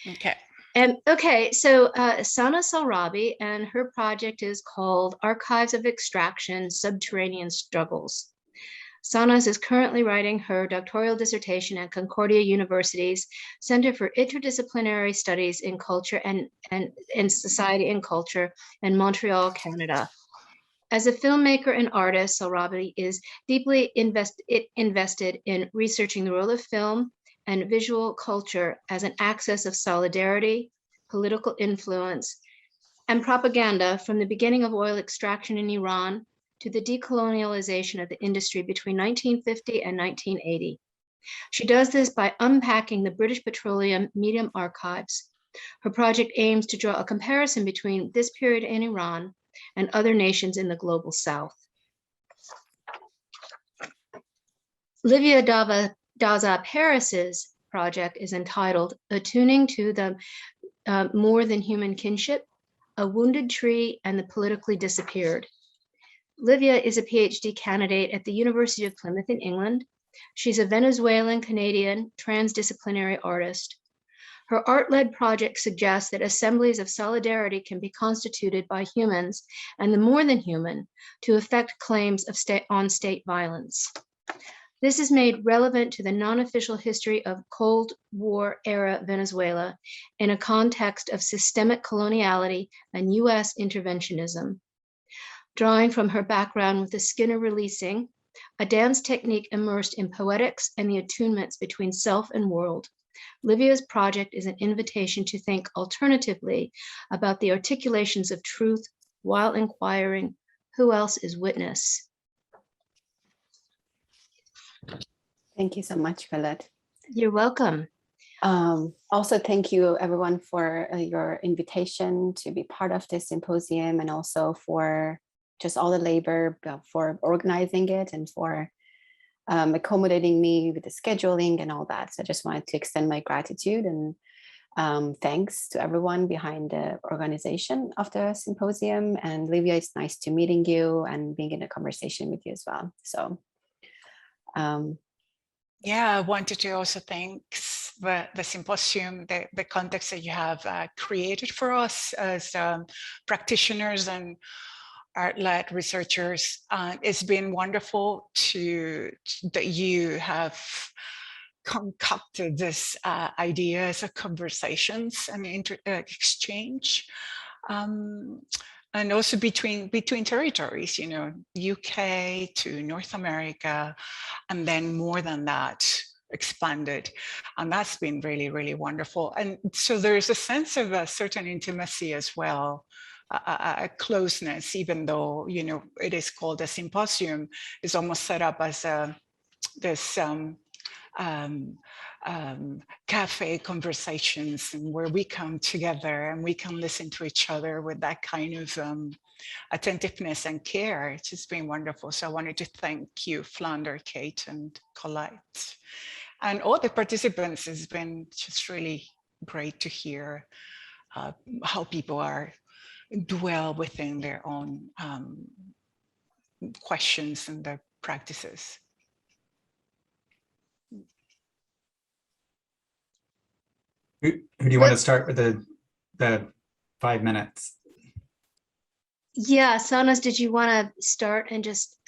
Okay. Okay, so Sanaz Sohrabi, and her project is called Archives of Extraction, Subterranean Struggles. Sanaz is currently writing her doctoral dissertation at Concordia University's Center for Interdisciplinary Studies in Culture and in Society and Culture in Montreal, Canada. As a filmmaker and artist, Sohrabi is deeply invested in researching the role of film and visual culture as an axis of solidarity, political influence, and propaganda from the beginning of oil extraction in Iran to the decolonialization of the industry between 1950 and 1980. She does this by unpacking the British Petroleum Medium Archives. Her project aims to draw a comparison between this period in Iran and other nations in the global South. Livia Daza Paris's project is entitled Attuning to the More Than Human Kinship, A Wounded Tree and the Politically Disappeared. Livia is a PhD candidate at the University of Plymouth in England. She's a Venezuelan-Canadian transdisciplinary artist. Her art-led project suggests that assemblies of solidarity can be constituted by humans and the more than human to effect claims of state violence. This is made relevant to the non-official history of Cold War-era Venezuela in a context of systemic coloniality and US interventionism. Drawing from her background with the Skinner releasing, a dance technique immersed in poetics and the attunements between self and world, Livia's project is an invitation to think alternatively about the articulations of truth while inquiring who else is witness. Thank you so much, Colette. You're welcome. Also, thank you everyone for your invitation to be part of this symposium, and also for just all the labor for organizing it and for accommodating me with the scheduling and all that. So I just wanted to extend my gratitude and thanks to everyone behind the organization of the symposium. And Livia, it's nice to meeting you and being in a conversation with you as well. So yeah, I wanted to also thank the symposium, the context that you have created for us as practitioners and art-led researchers. It's been wonderful that you have concocted this ideas of conversations and exchange, and also between territories, you know, UK to North America, and then more than that expanded, and that's been really, really wonderful. And so there's a sense of a certain intimacy as well, a closeness, even though, you know, it is called a symposium, is almost set up as this cafe conversations, and where we come together and we can listen to each other with that kind of attentiveness and care. It's just been wonderful. So I wanted to thank you, Flounder, Kate, and Colette, and all the participants. It's been just really great to hear how people are dwell within their own questions and their practices. Who do you want to start with the 5 minutes? Yeah, Sanaz, did you want to start and just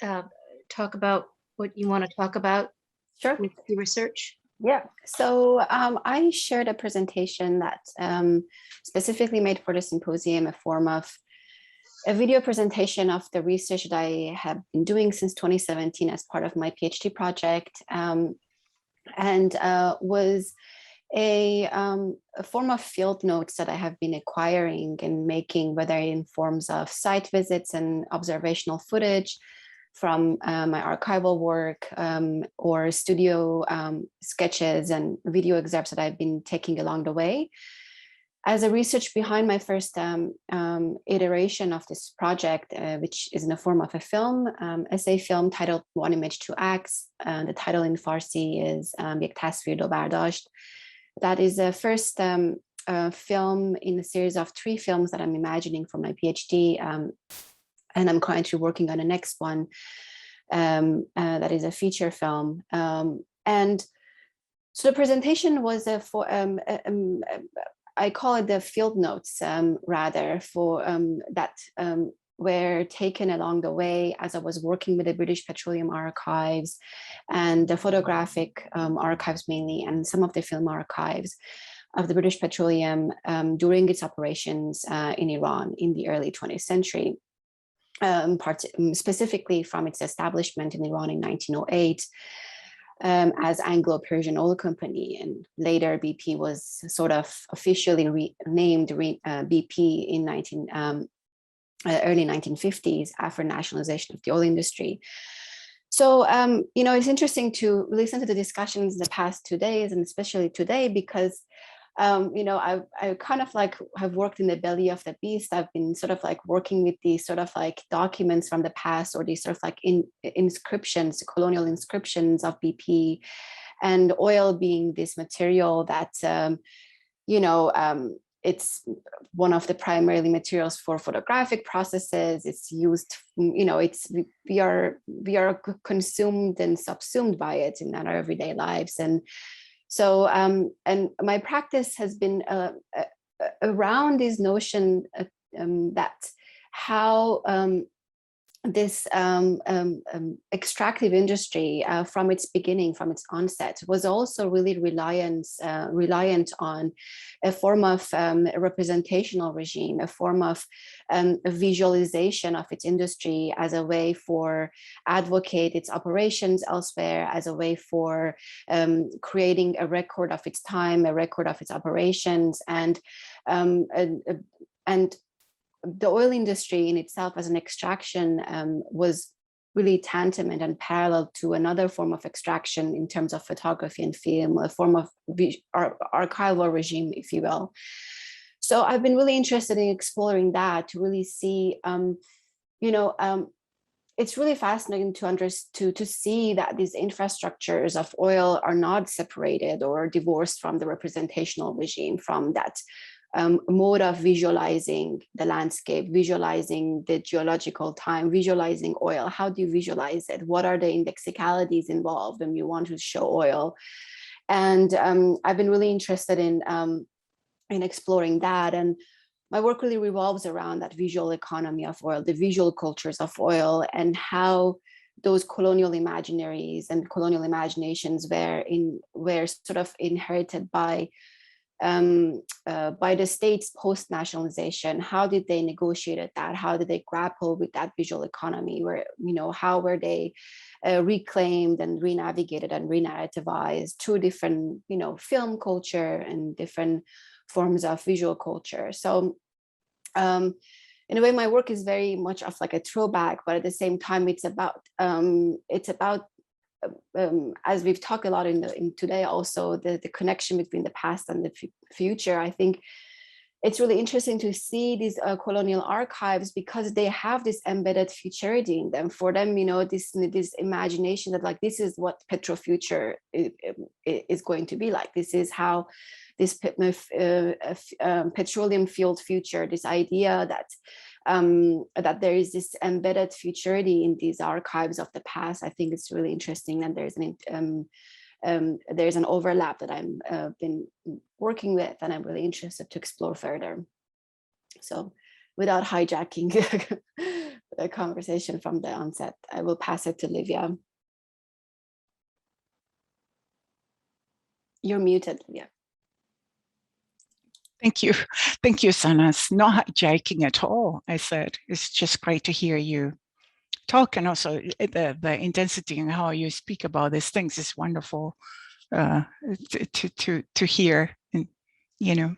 talk about what you want to talk about? Sure. With the research? Yeah, so I shared a presentation that specifically made for the symposium, a form of a video presentation of the research that I have been doing since 2017 as part of my PhD project, and was a form of field notes that I have been acquiring and making, whether in forms of site visits and observational footage from my archival work, or studio sketches and video excerpts that I've been taking along the way. As a research behind my first iteration of this project, which is in the form of a film, essay film titled One Image, Two Acts. The title in Farsi is Yek Tasvir Do Bardasht. That is the first film in a series of 3 films that I'm imagining for my PhD. And I'm currently working on the next one that is a feature film. And so the presentation was I call it the field notes, rather, for that were taken along the way as I was working with the British Petroleum Archives and the photographic archives mainly, and some of the film archives of the British Petroleum during its operations in Iran in the early 20th century, specifically from its establishment in Iran in 1908 as Anglo-Persian Oil Company, and later BP was sort of officially renamed BP in early 1950s after nationalization of the oil industry. So, you know, it's interesting to listen to the discussions in the past 2 days, and especially today, because you know, I kind of like have worked in the belly of the beast. I've been sort of like working with these sort of like documents from the past, or these sort of like inscriptions, colonial inscriptions of BP, and oil being this material that, you know, it's one of the primarily materials for photographic processes. It's used, you know, we are consumed and subsumed by it in our everyday lives. And so, and my practice has been around this notion that how this extractive industry from its beginning, from its onset, was also really reliant on a form of representational regime, a form of a visualization of its industry as a way for advocate its operations elsewhere, as a way for creating a record of its time, a record of its operations, and the oil industry in itself as an extraction was really tantamount and parallel to another form of extraction in terms of photography and film, a form of archival regime, if you will. So I've been really interested in exploring that, to really see, you know, it's really fascinating to see that these infrastructures of oil are not separated or divorced from the representational regime, from that mode of visualizing the landscape, visualizing the geological time, visualizing oil. How do you visualize it? What are the indexicalities involved when you want to show oil? And I've been really interested in exploring that. And my work really revolves around that visual economy of oil, the visual cultures of oil, and how those colonial imaginaries and colonial imaginations were sort of inherited by the states post-nationalization. How did they negotiate that? How did they grapple with that visual economy? Where, you know, how were they reclaimed and renavigated and re-narrativized through different, you know, film culture and different forms of visual culture? So in a way, my work is very much of like a throwback, but at the same time, it's about as we've talked a lot in today, also the connection between the past and the future. I think it's really interesting to see these colonial archives, because they have this embedded futurity in them. For them, you know, this imagination that like, this is what petro-future is going to be like. This is how this petroleum fueled future, this idea that that there is this embedded futurity in these archives of the past. I think it's really interesting, and there's an overlap that I'm been working with, and I'm really interested to explore further. So without hijacking the conversation from the onset, I will pass it to Livia. You're muted, Livia. Thank you. Thank you, Sanaz. Not hijacking at all, I said. It's just great to hear you talk, and also the intensity and how you speak about these things is wonderful to hear, and you know.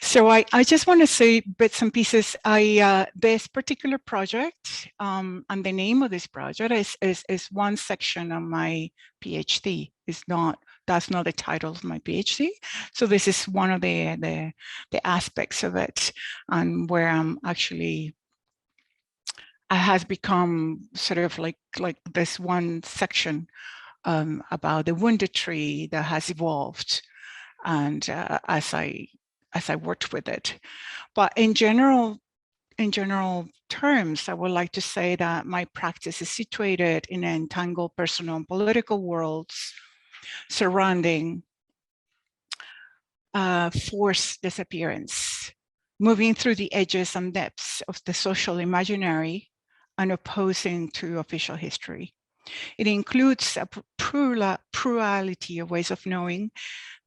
So I just want to say bits and pieces. This particular project, and the name of this project is one section of my PhD. That's not the title of my PhD. So this is one of the aspects of it, and where I'm actually, it has become sort of like this one section about the wounded tree that has evolved, and as I worked with it. But in general terms, I would like to say that my practice is situated in entangled personal and political worlds surrounding forced disappearance, moving through the edges and depths of the social imaginary and opposing to official history. It includes a plurality of ways of knowing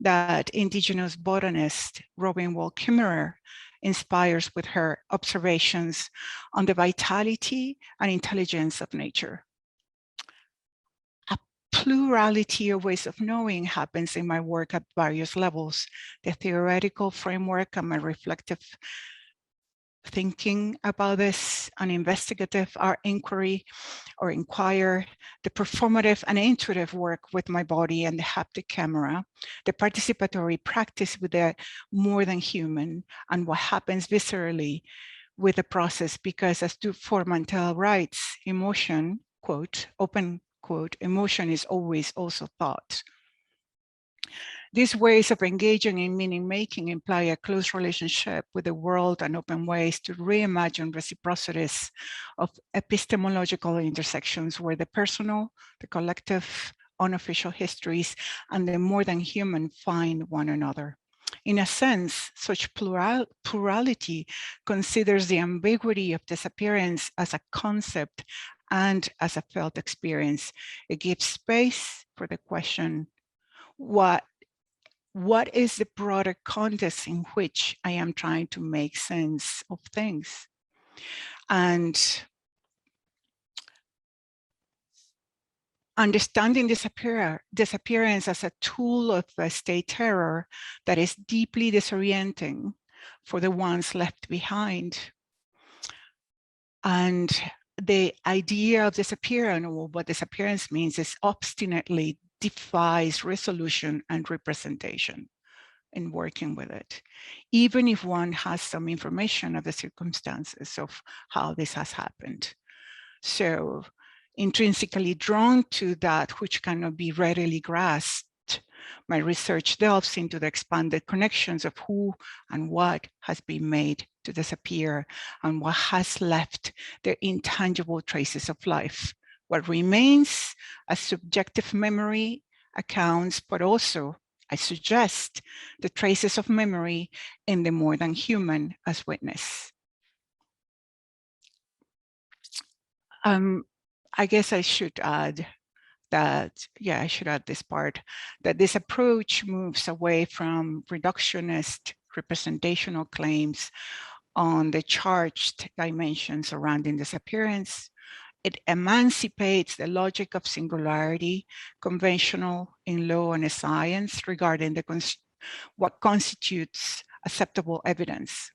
that indigenous botanist Robin Wall Kimmerer inspires with her observations on the vitality and intelligence of nature. A plurality of ways of knowing happens in my work at various levels: the theoretical framework and my reflective thinking about this, an investigative art inquiry or inquire, the performative and intuitive work with my body and the haptic camera, the participatory practice with the more than human, and what happens viscerally with the process, because as for Mantel writes, emotion, quote, open quote, emotion is always also thought. These ways of engaging in meaning making imply a close relationship with the world and open ways to reimagine reciprocities of epistemological intersections where the personal, the collective, unofficial histories, and the more than human find one another. In a sense, such plurality considers the ambiguity of disappearance as a concept and as a felt experience. It gives space for the question, what is the broader context in which I am trying to make sense of things? And understanding disappearance as a tool of state terror that is deeply disorienting for the ones left behind. And the idea of disappearance, or what disappearance means, is obstinately defies resolution and representation in working with it, even if one has some information of the circumstances of how this has happened. So intrinsically drawn to that which cannot be readily grasped, my research delves into the expanded connections of who and what has been made to disappear and what has left their intangible traces of life. What remains as subjective memory accounts, but also, I suggest, the traces of memory in the more than human as witness. I guess I should add that, I should add this part, that this approach moves away from reductionist representational claims on the charged dimensions surrounding disappearance. It emancipates the logic of singularity, conventional in law and science, regarding what constitutes acceptable evidence.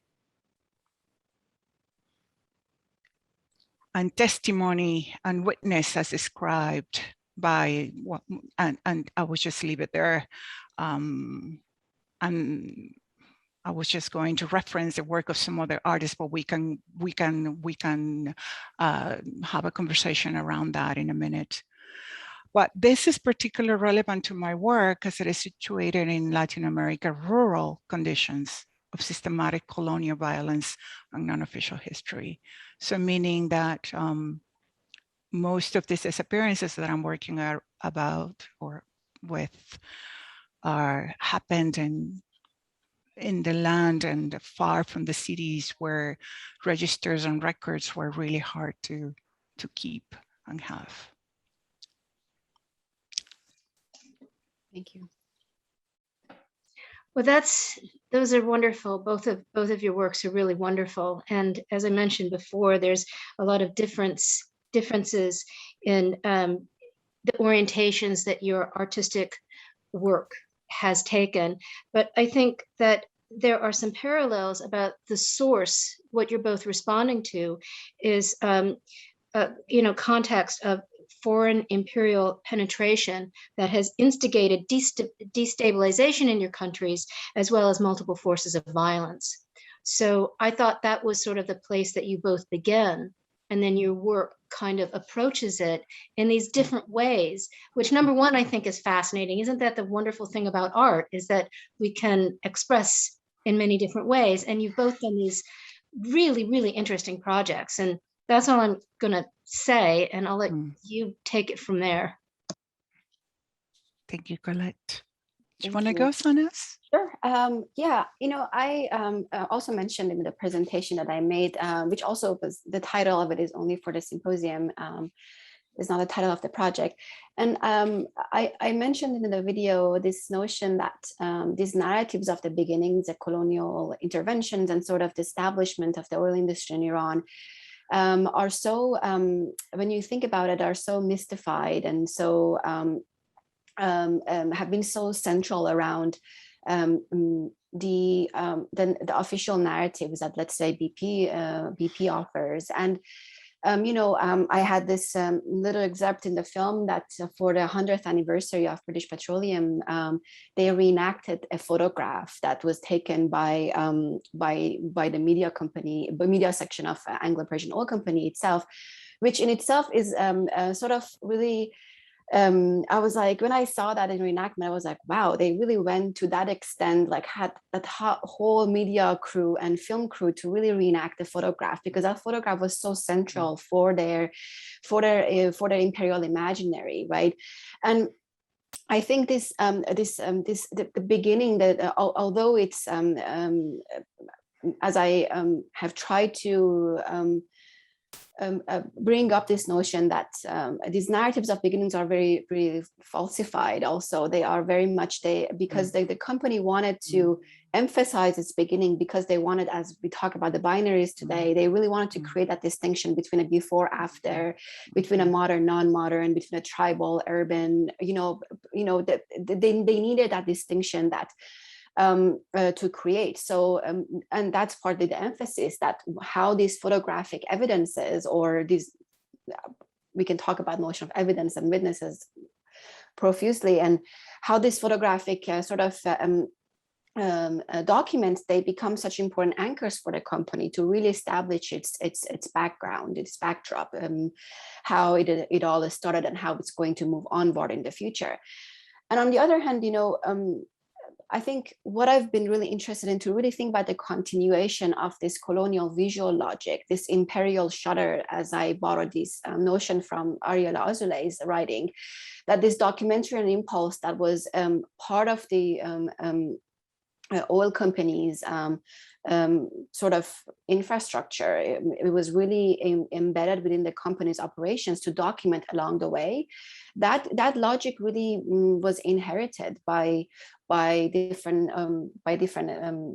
And testimony and witness as described by, and I will just leave it there. And I was just going to reference the work of some other artists, but we can have a conversation around that in a minute. But this is particularly relevant to my work as it is situated in Latin America rural conditions of systematic colonial violence and non-official history. So meaning that most of these disappearances that I'm working about or with happened in the land and far from the cities where registers and records were really hard to keep and have. Thank you. Well, those are wonderful. Both of your works are really wonderful. And as I mentioned before, there's a lot of differences in the orientations that your artistic work has taken. But I think that there are some parallels about the source. What you're both responding to is, context of foreign imperial penetration that has instigated destabilization in your countries, as well as multiple forces of violence. So I thought that was sort of the place that you both began, and then your work kind of approaches it in these different ways, which, number one, I think is fascinating. Isn't that the wonderful thing about art, is that we can express in many different ways? And you've both done these really, really interesting projects. And that's all I'm going to say, and I'll let you take it from there. Thank you, Colette. Do you want to go, Sanaz? Sure. Yeah, I also mentioned in the presentation that I made, which also was the title of it is only for the symposium. It's not the title of the project. And I mentioned in the video this notion that these narratives of the beginnings, the colonial interventions and sort of the establishment of the oil industry in Iran are so, when you think about it, are so mystified and so have been so central around the official narratives that, let's say, BP offers. And I had this little excerpt in the film that for the 100th anniversary of British Petroleum, they reenacted a photograph that was taken by the media section of Anglo-Persian Oil Company itself, which in itself is sort of really. I was like, when I saw that in reenactment, I was like, wow, they really went to that extent, like had that whole media crew and film crew to really reenact the photograph, because that photograph was so central for their imperial imaginary, right? And I think the beginning that although it's as I have tried to bring up this notion that these narratives of beginnings are very, very falsified. Also, they are very much because the company wanted to emphasize its beginning, because they wanted, as we talk about the binaries today, they really wanted to create that distinction between a before, after, between a modern, non-modern, between a tribal, urban. They needed that distinction that. To create. So, and that's partly the emphasis, that how these photographic evidences, or these, we can talk about notion of evidence and witnesses profusely, and how this photographic documents, they become such important anchors for the company to really establish its background, its backdrop, how it all started and how it's going to move onward in the future. And on the other hand, I think what I've been really interested in to really think about the continuation of this colonial visual logic, this imperial shudder, as I borrowed this notion from Ariel Azulay's writing, that this documentary and impulse that was part of the oil companies' sort of infrastructure, it was really embedded within the company's operations to document along the way. That logic really was inherited by different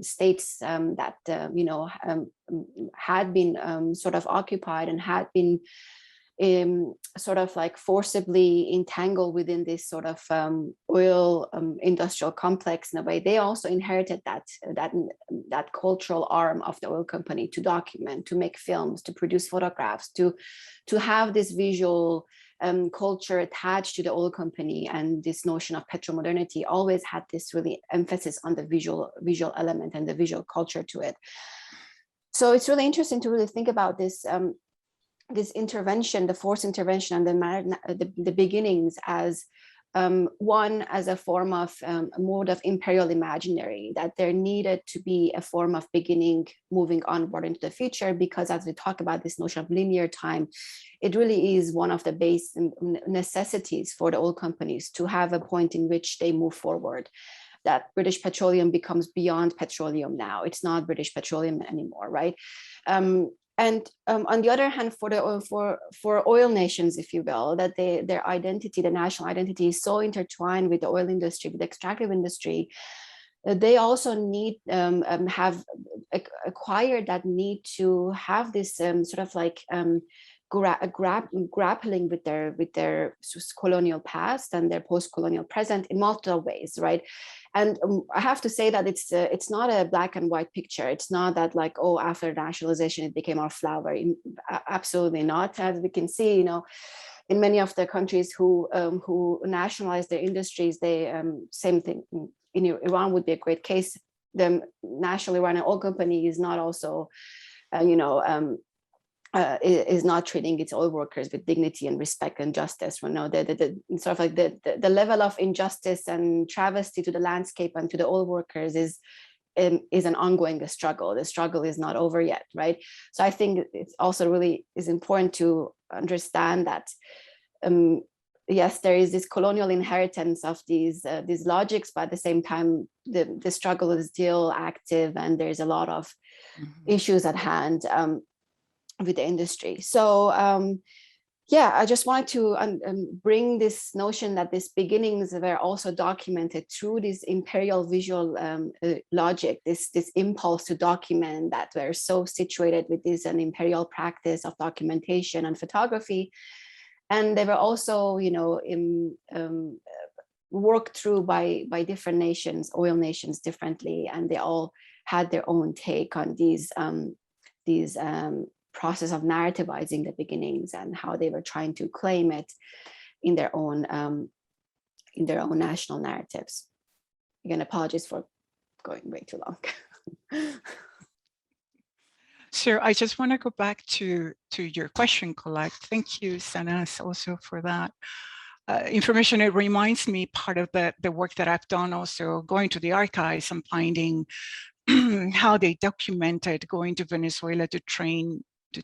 states that had been sort of occupied and had been sort of like forcibly entangled within this sort of oil industrial complex. In a way, they also inherited that cultural arm of the oil company to document, to make films, to produce photographs, to have this visual culture attached to the oil company. And this notion of petromodernity always had this really emphasis on the visual element and the visual culture to it. So it's really interesting to really think about this this intervention, the forced intervention, and the beginnings as as a form of a mode of imperial imaginary, that there needed to be a form of beginning moving onward into the future, because as we talk about this notion of linear time, it really is one of the base necessities for the oil companies to have a point in which they move forward, that British Petroleum becomes beyond petroleum now. It's not British Petroleum anymore, right? And on the other hand, for oil nations, if you will, that their identity, the national identity, is so intertwined with the oil industry, with the extractive industry, they also need have acquired that need to have this sort of like grappling with their colonial past and their post-colonial present in multiple ways, right? And I have to say that it's not a black and white picture. It's not that like, oh, after nationalization it became our flower. Absolutely not. As we can see, in many of the countries who nationalized their industries, they same thing. In Iran would be a great case. The national Iranian oil company is not also, is not treating its oil workers with dignity and respect and justice. The sort of like the level of injustice and travesty to the landscape and to the oil workers is an ongoing struggle. The struggle is not over yet, right? So I think it's also really is important to understand that yes, there is this colonial inheritance of these logics, but at the same time, the struggle is still active, and there's a lot of issues at hand with the industry. So yeah, I just wanted to bring this notion that these beginnings were also documented through this imperial visual logic, this impulse to document, that we're so situated with this an imperial practice of documentation and photography. And they were also, you know, worked through by different nations, oil nations differently, and they all had their own take on these process of narrativizing the beginnings and how they were trying to claim it in their own national narratives. Again, apologies for going way too long. So I just want to go back to your question, Colette. Thank you, Sanaz, also for that information. It reminds me part of the work that I've done, also going to the archives and finding how they documented going to Venezuela to train the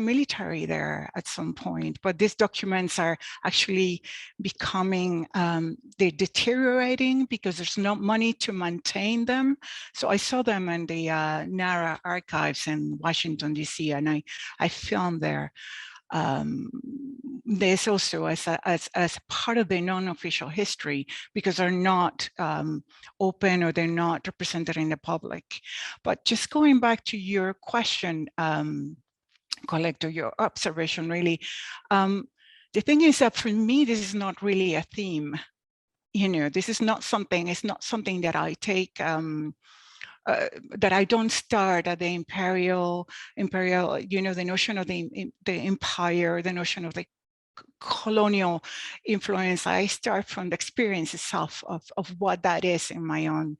military there at some point. But these documents are actually becoming, they're deteriorating because there's no money to maintain them. So I saw them in the NARA archives in Washington, DC, and I filmed there. There's also as part of the non-official history, because they're not open or they're not represented in the public. But just going back to your question, Collector, your observation really, the thing is that for me, this is not really a theme. You know, this is not something, it's not something that I take, that I don't start at the imperial, you know, the notion of the empire, the notion of the colonial influence. I start from the experience itself of what that is in my own,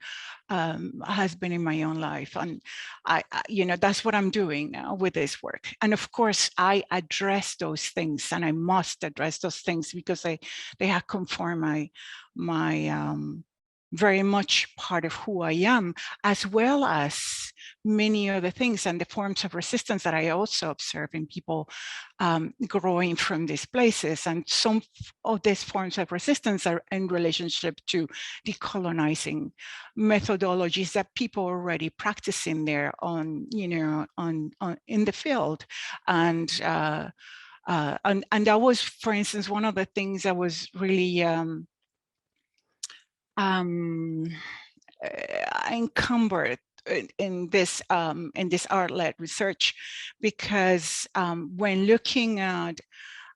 has been in my own life. And you know, that's what I'm doing now with this work. And of course, I address those things, and I must address those things because they have conformed my very much part of who I am, as well as many other things and the forms of resistance that I also observe in people growing from these places. And some of these forms of resistance are in relationship to decolonizing methodologies that people are already practicing there on, you know, on in the field. And that was, for instance, one of the things that was really encumbered in this art-led research, because when looking at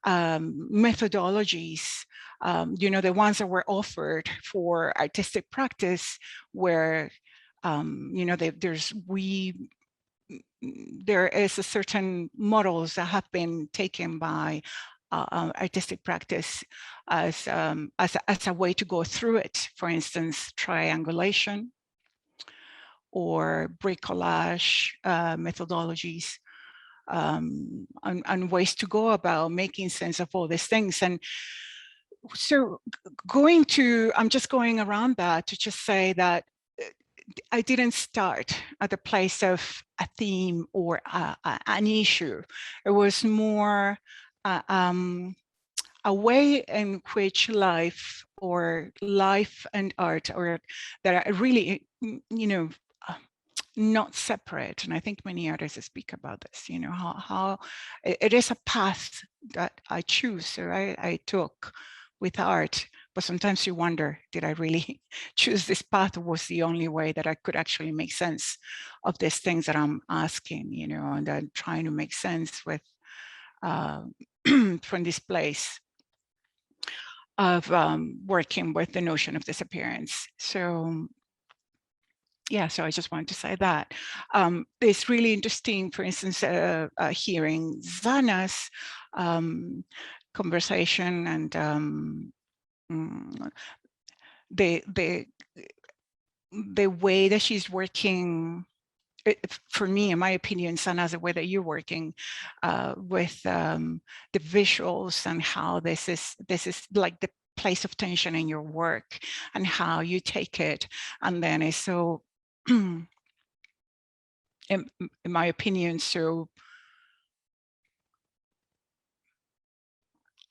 methodologies, you know, the ones that were offered for artistic practice, where you know, there is a certain models that have been taken by artistic practice as a way to go through it. For instance, triangulation or bricolage methodologies, and ways to go about making sense of all these things. And so I'm just going around that to just say that I didn't start at the place of a theme or an issue. It was more a way in which life and art, or that are really, you know, not separate. And I think many artists speak about this, you know, how it is a path that I choose, or I took with art. But sometimes you wonder, did I really choose this path, or was the only way that I could actually make sense of these things that I'm asking, you know, and I'm trying to make sense with from this place of working with the notion of disappearance. So yeah, so I just wanted to say that. It's really interesting, for instance, hearing Zana's conversation and the way that she's working. For me, in my opinion, Sanaz, the way that you're working with the visuals, and how this is like the place of tension in your work, and how you take it, and then it's so, in my opinion, so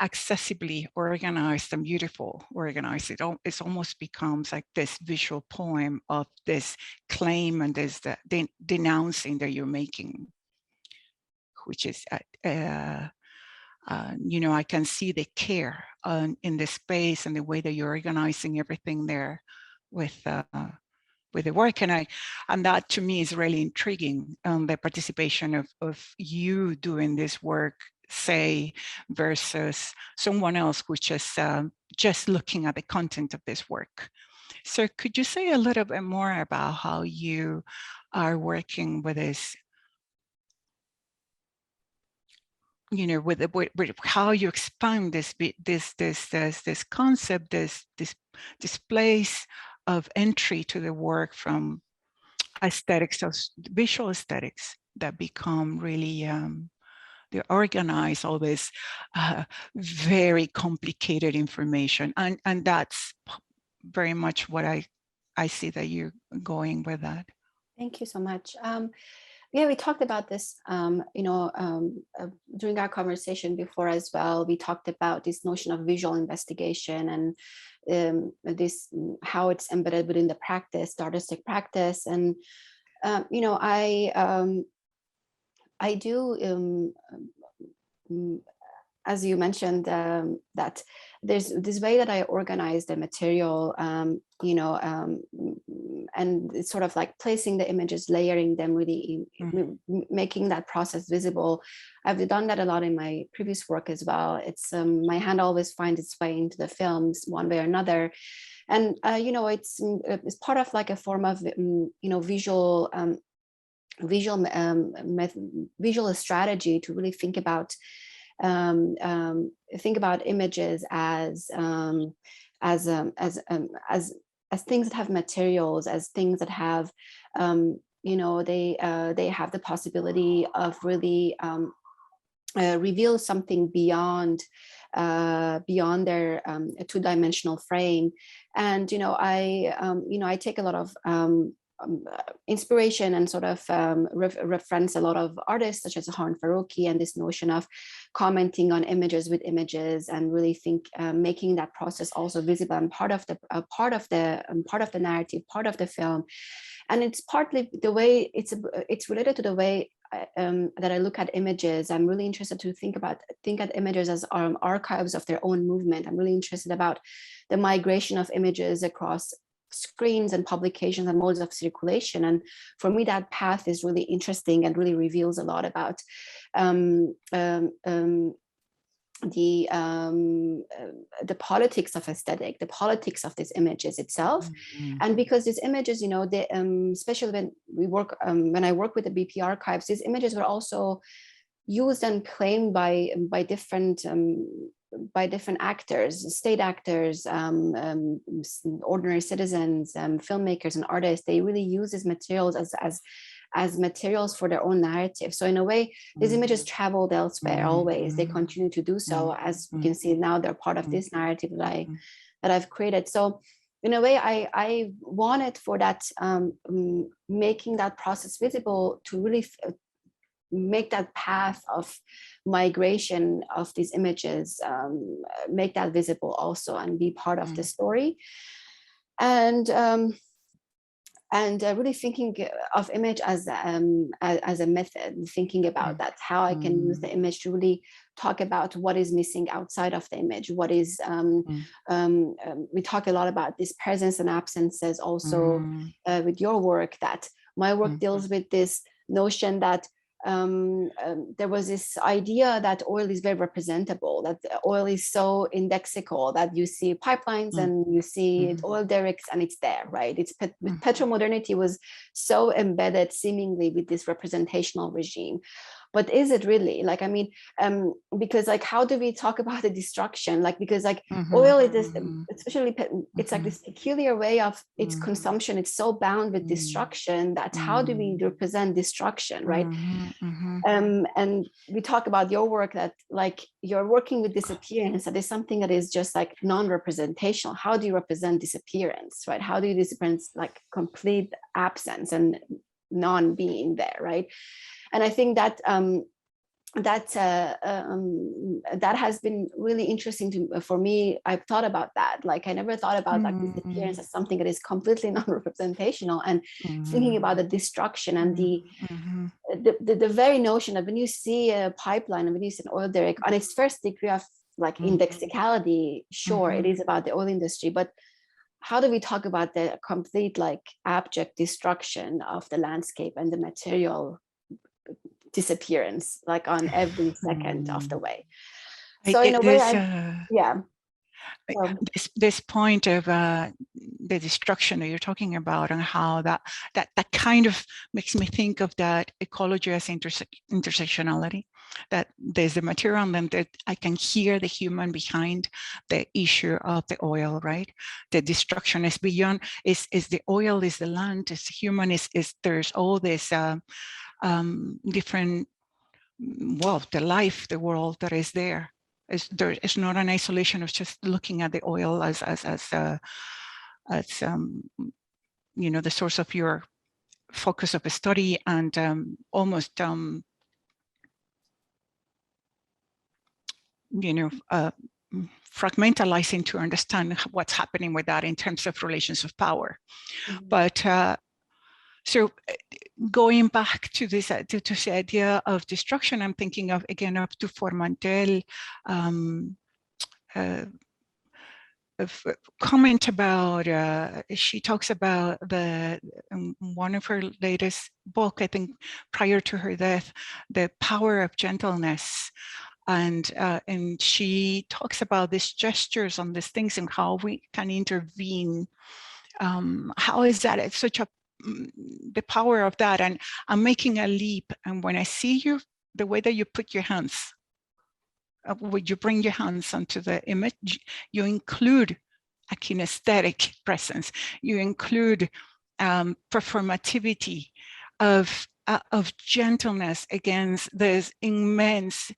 accessibly organized and beautiful organized. It almost becomes like this visual poem of this claim and this denouncing that you're making, which is, you know, I can see the care in the space and the way that you're organizing everything there with the work, and that to me is really intriguing. The participation of you doing this work, say, versus someone else which is just looking at the content of this work. So could you say a little bit more about how you are working with this, you know, with how you expand this concept, this place of entry to the work from aesthetics, of visual aesthetics, that become really they organize all this very complicated information, and that's very much what I see that you're going with that. Thank you so much. Yeah, we talked about this, you know, during our conversation before as well. We talked about this notion of visual investigation and this how it's embedded within the practice, the artistic practice. And you know, I do, as you mentioned, that there's this way that I organize the material, you know, and it's sort of like placing the images, layering them, really making that process visible. I've done that a lot in my previous work as well. It's my hand always finds its way into the films one way or another. And, you know, it's part of like a form of, you know, visual strategy to really think about images as things that have materials, as things that have, you know, they have the possibility of really reveal something beyond their two-dimensional frame. And you know, I take a lot of inspiration and sort of reference a lot of artists such as Harun Farooqi, and this notion of commenting on images with images, and really making that process also visible and part of the narrative, part of the film. And it's partly the way it's related to the way that I look at images. I'm really interested to think at images as archives of their own movement. I'm really interested about the migration of images across screens and publications and modes of circulation. And for me, that path is really interesting and really reveals a lot about the politics of aesthetic, the politics of these images itself. And because these images, you know, they, especially when I work with the BP archives, these images were also used and claimed by different actors, state actors, ordinary citizens, filmmakers and artists. They really use these materials as materials for their own narrative. So in a way, these images traveled elsewhere always. They continue to do so. As we can see now, they're part of this narrative that I've created. So in a way, I wanted for that, making that process visible, to really make that path of migration of these images, make that visible also, and be part of the story. And really thinking of image as a method, thinking about that, how I can use the image to really talk about what is missing outside of the image. What is, we talk a lot about this presence and absences also with your work, that my work deals with this notion that there was this idea that oil is very representable, that oil is so indexical, that you see pipelines and you see oil derricks and it's there, right? It's petromodernity was so embedded seemingly with this representational regime. But is it really? Like, I mean, because like, how do we talk about the destruction? Like, because like oil is this, especially it's like this peculiar way of its consumption. It's so bound with destruction that how do we represent destruction, right? And we talk about your work, that like you're working with disappearance. That is something that is just like non-representational. How do you represent disappearance, right? How do you represent like complete absence and non-being there, right? And I think that that has been really interesting for me. I've thought about that. Like I never thought about like disappearance as something that is completely non-representational, and thinking about the destruction and the very notion of when you see a pipeline and when you see an oil derrick on its first degree of like indexicality, sure, it is about the oil industry, but how do we talk about the complete like abject destruction of the landscape and the material disappearance like on every second of the way? So in a way, this point of the destruction that you're talking about, and how that kind of makes me think of that ecology as intersectionality, that there's the material and then that I can hear the human behind the issue of the oil, right? The destruction is beyond, is the oil, is the land, is human, is there's all this different, well, the life, the world that is there. It's not an isolation of just looking at the oil as you know, the source of your focus of a study, and almost you know, fragmentalizing to understand what's happening with that in terms of relations of power. But so going back to this to the idea of destruction, I'm thinking of again up to Formantel, comment about, she talks about the one of her latest book, I think prior to her death, The Power of Gentleness. And she talks about these gestures on these things and how we can intervene. How is that? It's such a, the power of that. And I'm making a leap. And when I see you, the way that you put your hands, when you bring your hands onto the image, you include a kinesthetic presence. You include performativity of gentleness against this immense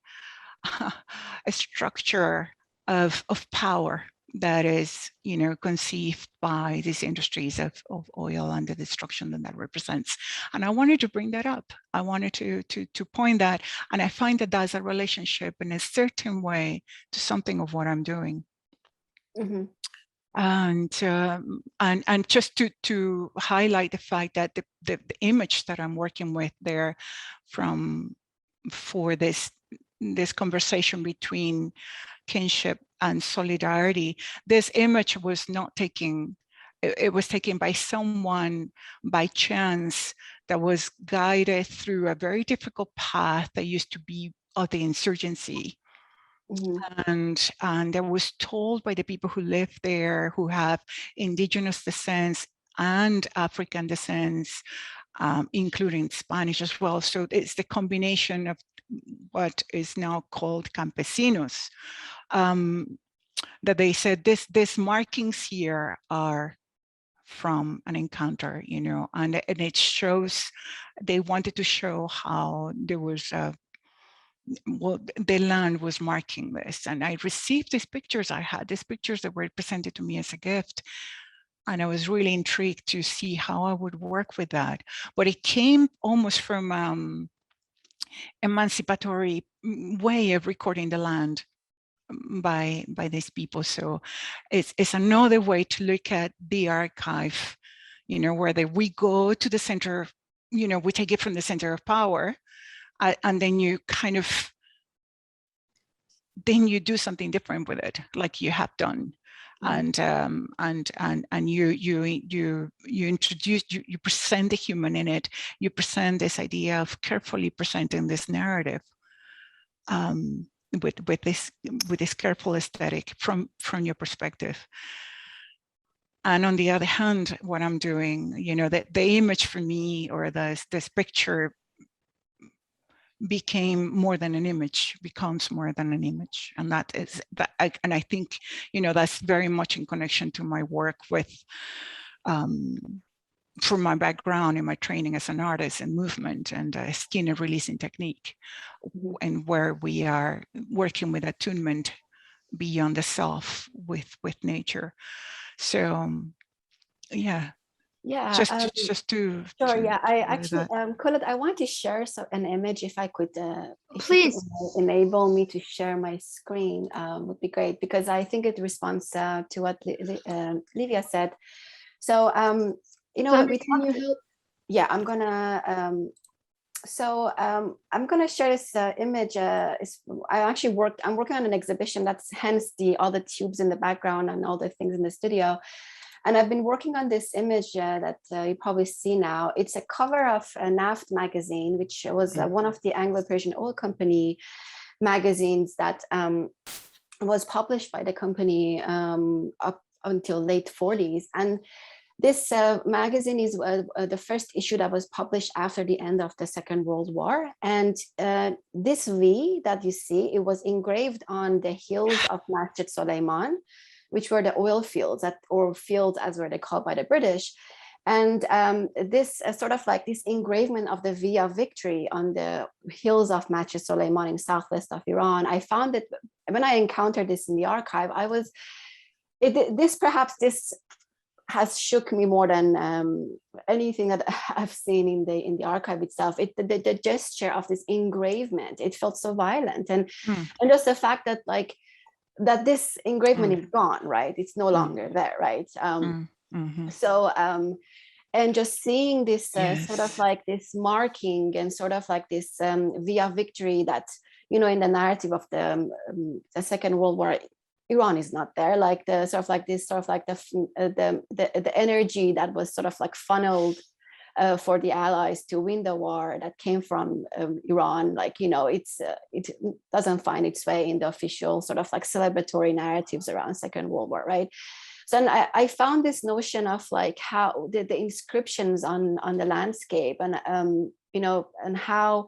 structure of power that is, you know, conceived by these industries of oil and the destruction that represents. And I wanted to bring that up. I wanted to point that, and I find that that's a relationship in a certain way to something of what I'm doing. And just to highlight the fact that the image that I'm working with there for this conversation between kinship and solidarity, this image was not taken, it was taken by someone by chance that was guided through a very difficult path that used to be of the insurgency. And that was told by the people who live there, who have indigenous descents and African descents, including Spanish as well. So it's the combination of what is now called campesinos, that they said these markings here are from an encounter, you know, and it shows, they wanted to show how there was well, the land was marking this. And I received these pictures. I had these pictures that were presented to me as a gift. And I was really intrigued to see how I would work with that. But it came almost from emancipatory way of recording the land by these people. So it's another way to look at the archive, you know, where we go to the center, you know, we take it from the center of power, and then you kind of, then you do something different with it, like you have done. And you introduce, you present the human in it. You present this idea of carefully presenting this narrative with this careful aesthetic from your perspective. And on the other hand, what I'm doing, you know, the image for me, or this picture, became more than an image, becomes more than an image. And that is that, and I think, you know, that's very much in connection to my work with, from my background in my training as an artist in movement and skin releasing technique, and where we are working with attunement beyond the self with nature. So yeah, Yeah, just to sure. Yeah, I share actually, that. Colette, I want to share an image. If I could, if you Please. could enable me to share my screen, would be great, because I think it responds to what Livia said. So, you know, Sandra, we can you talked. help? Yeah, I'm gonna share this image. I'm working on an exhibition. That's hence all the tubes in the background and all the things in the studio. And I've been working on this image that you probably see now. It's a cover of a NAFT magazine, which was one of the Anglo-Persian oil company magazines that was published by the company up until late 40s. And this magazine is the first issue that was published after the end of the Second World War. And this V that you see, it was engraved on the hills of Masjid Suleiman, which were the oil fields, or fields as were they called by the British. And this sort of like this engravement of the V of victory on the hills of Masjid Suleiman in southwest of Iran, I found it, when I encountered this in the archive, this has shook me more than anything that I've seen in the archive itself. The gesture of this engravement, it felt so violent, and just the fact that that this engravement is gone, right? It's no longer there, right? So and just seeing this sort of like this marking and sort of like this V of victory that, you know, in the narrative of the Second World War, Iran is not there. Like the sort of like this sort of like the energy that was sort of like funneled for the Allies to win the war that came from Iran, like, you know, it doesn't find its way in the official sort of like celebratory narratives around Second World War, right? So I found this notion of like how the inscriptions on the landscape, and you know, and how,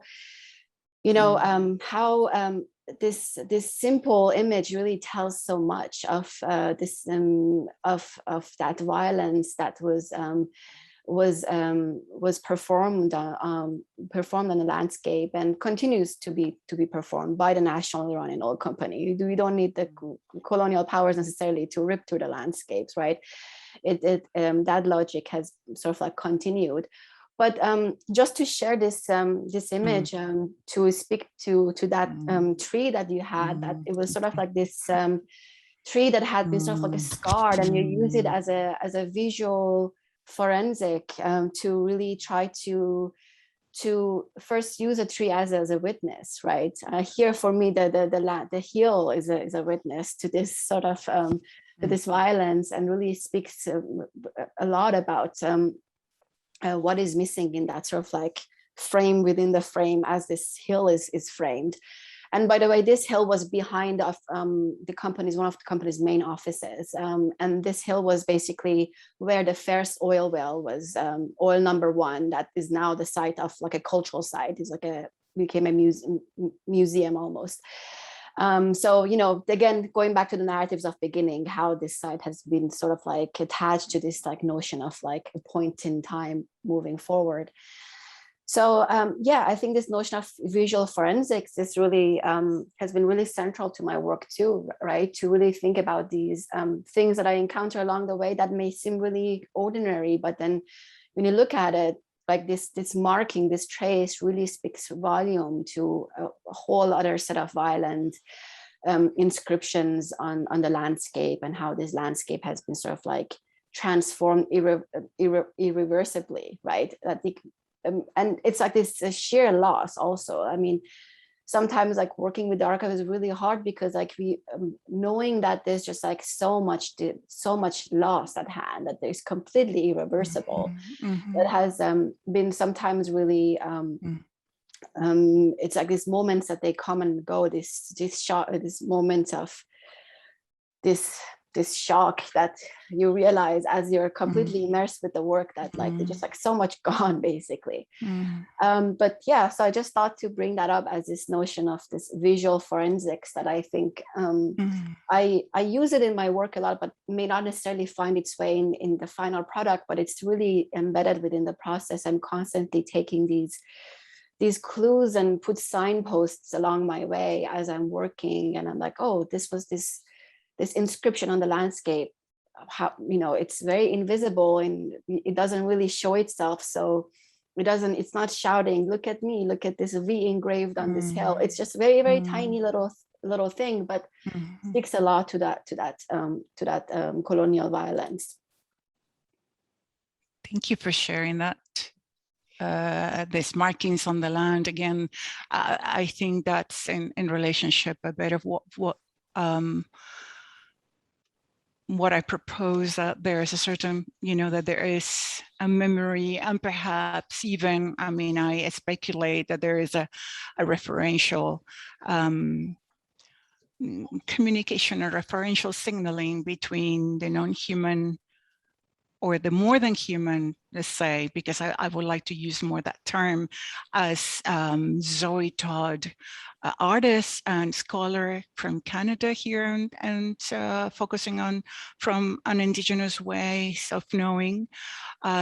you know, how this simple image really tells so much of this of that violence that was performed on the landscape and continues to be performed by the National Iranian Oil Company. We don't need the colonial powers necessarily to rip through the landscapes, right? That logic has sort of like continued. But just to share this image, to speak to that tree that you had, that it was sort of like this tree that had been sort of like scarred, and you use it as a visual forensic to really try to first use a tree as a witness, right? Here for me, the hill is a witness to this sort of to this violence, and really speaks a lot about what is missing in that sort of like frame within the frame as this hill is framed. And by the way, this hill was behind of the company's, one of the company's main offices. And this hill was basically where the first oil well was, oil number 1, that is now the site of like a cultural site. It's like became a museum almost. So, you know, again, going back to the narratives of beginning, how this site has been sort of like attached to this like notion of like a point in time moving forward. So yeah, I think this notion of visual forensics is really has been really central to my work too, right? To really think about these things that I encounter along the way that may seem really ordinary, but then when you look at it, like this marking, this trace really speaks volume to a whole other set of violent inscriptions on the landscape, and how this landscape has been sort of like transformed irreversibly, right? And it's like this sheer loss also. I mean, sometimes like working with the archive is really hard, because like we knowing that there's just like so much loss at hand, that there's completely irreversible, that has been sometimes really it's like these moments that they come and go, this moments of this shock that you realize as you're completely immersed with the work, that like there's just like so much gone basically. But yeah, so I just thought to bring that up as this notion of this visual forensics that I think I use it in my work a lot, but may not necessarily find its way in the final product, but it's really embedded within the process. I'm constantly taking these clues and put signposts along my way as I'm working, and I'm like, oh, this was this inscription on the landscape. how, you know, it's very invisible and it doesn't really show itself. So it's not shouting, look at me, look at this V engraved on this hill. It's just very, very tiny little thing, but speaks a lot to that colonial violence. Thank you for sharing that. These markings on the land again. I think that's in relationship a bit of what I propose, that there is a certain, you know, that there is a memory, and perhaps even, I mean, I speculate that there is a referential communication or referential signaling between the non-human or the more than human, let's say, because I would like to use more that term, as Zoe Todd, artist and scholar from Canada here, and focusing on from an Indigenous ways of knowing,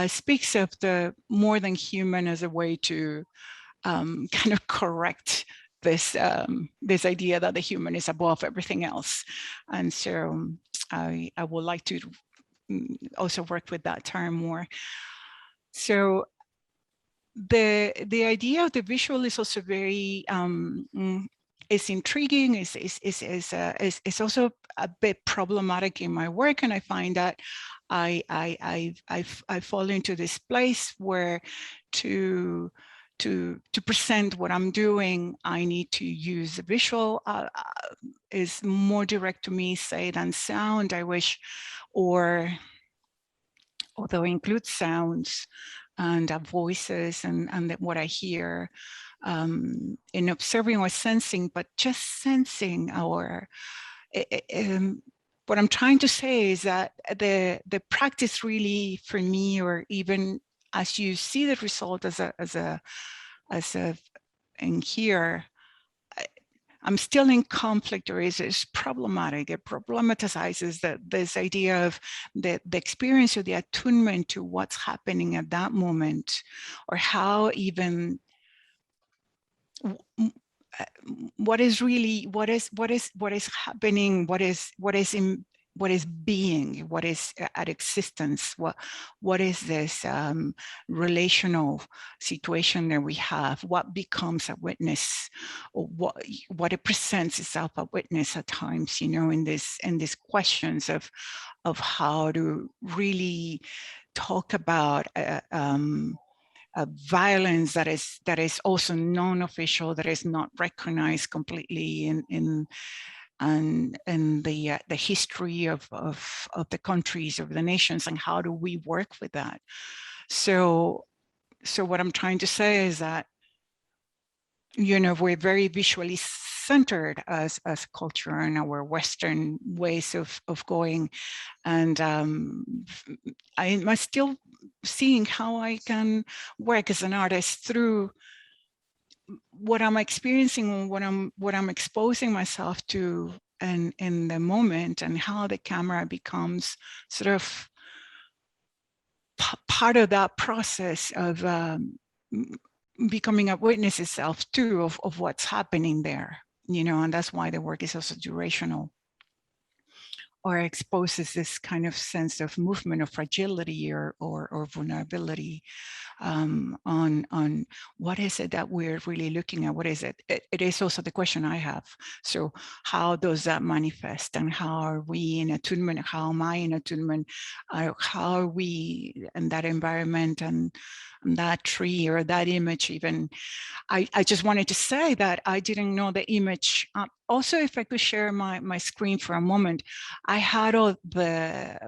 speaks of the more than human as a way to kind of correct this this idea that the human is above everything else. And so I would like to also work with that term more. So the idea of the visual is also very is intriguing, is also a bit problematic in my work, and I find that I fall into this place where to present what I'm doing, I need to use the visual, is more direct to me, say, than sound, I wish, or although it includes sounds and voices and what I hear in observing or sensing, but just sensing our, what I'm trying to say is that the practice really for me, or even as you see the result as a in here, I'm still in conflict, or is problematic. It problematizes this idea of the experience of the attunement to what's happening at that moment, or how even what is really what is happening, what is being, what is at existence, what is this relational situation that we have, what becomes a witness, or what it presents itself a witness at times, you know, in these questions of how to really talk about violence that is also non-official, that is not recognized completely in the history of the countries, of the nations, and how do we work with that. So what I'm trying to say is that, you know, we're very visually centered as a culture in our Western ways of going, and I'm still seeing how I can work as an artist through what I'm experiencing, what I'm exposing myself to, and in the moment, and how the camera becomes sort of part of that process of becoming a witness itself too of what's happening there, you know. And that's why the work is also durational, or exposes this kind of sense of movement, of fragility or vulnerability, on what is it that we're really looking at, what is it? It is also the question I have. So how does that manifest, and how are we in attunement? How am I in attunement? How are we in that environment, and that tree or that image even? I just wanted to say that I didn't know the image. Also, if I could share my screen for a moment, I had all the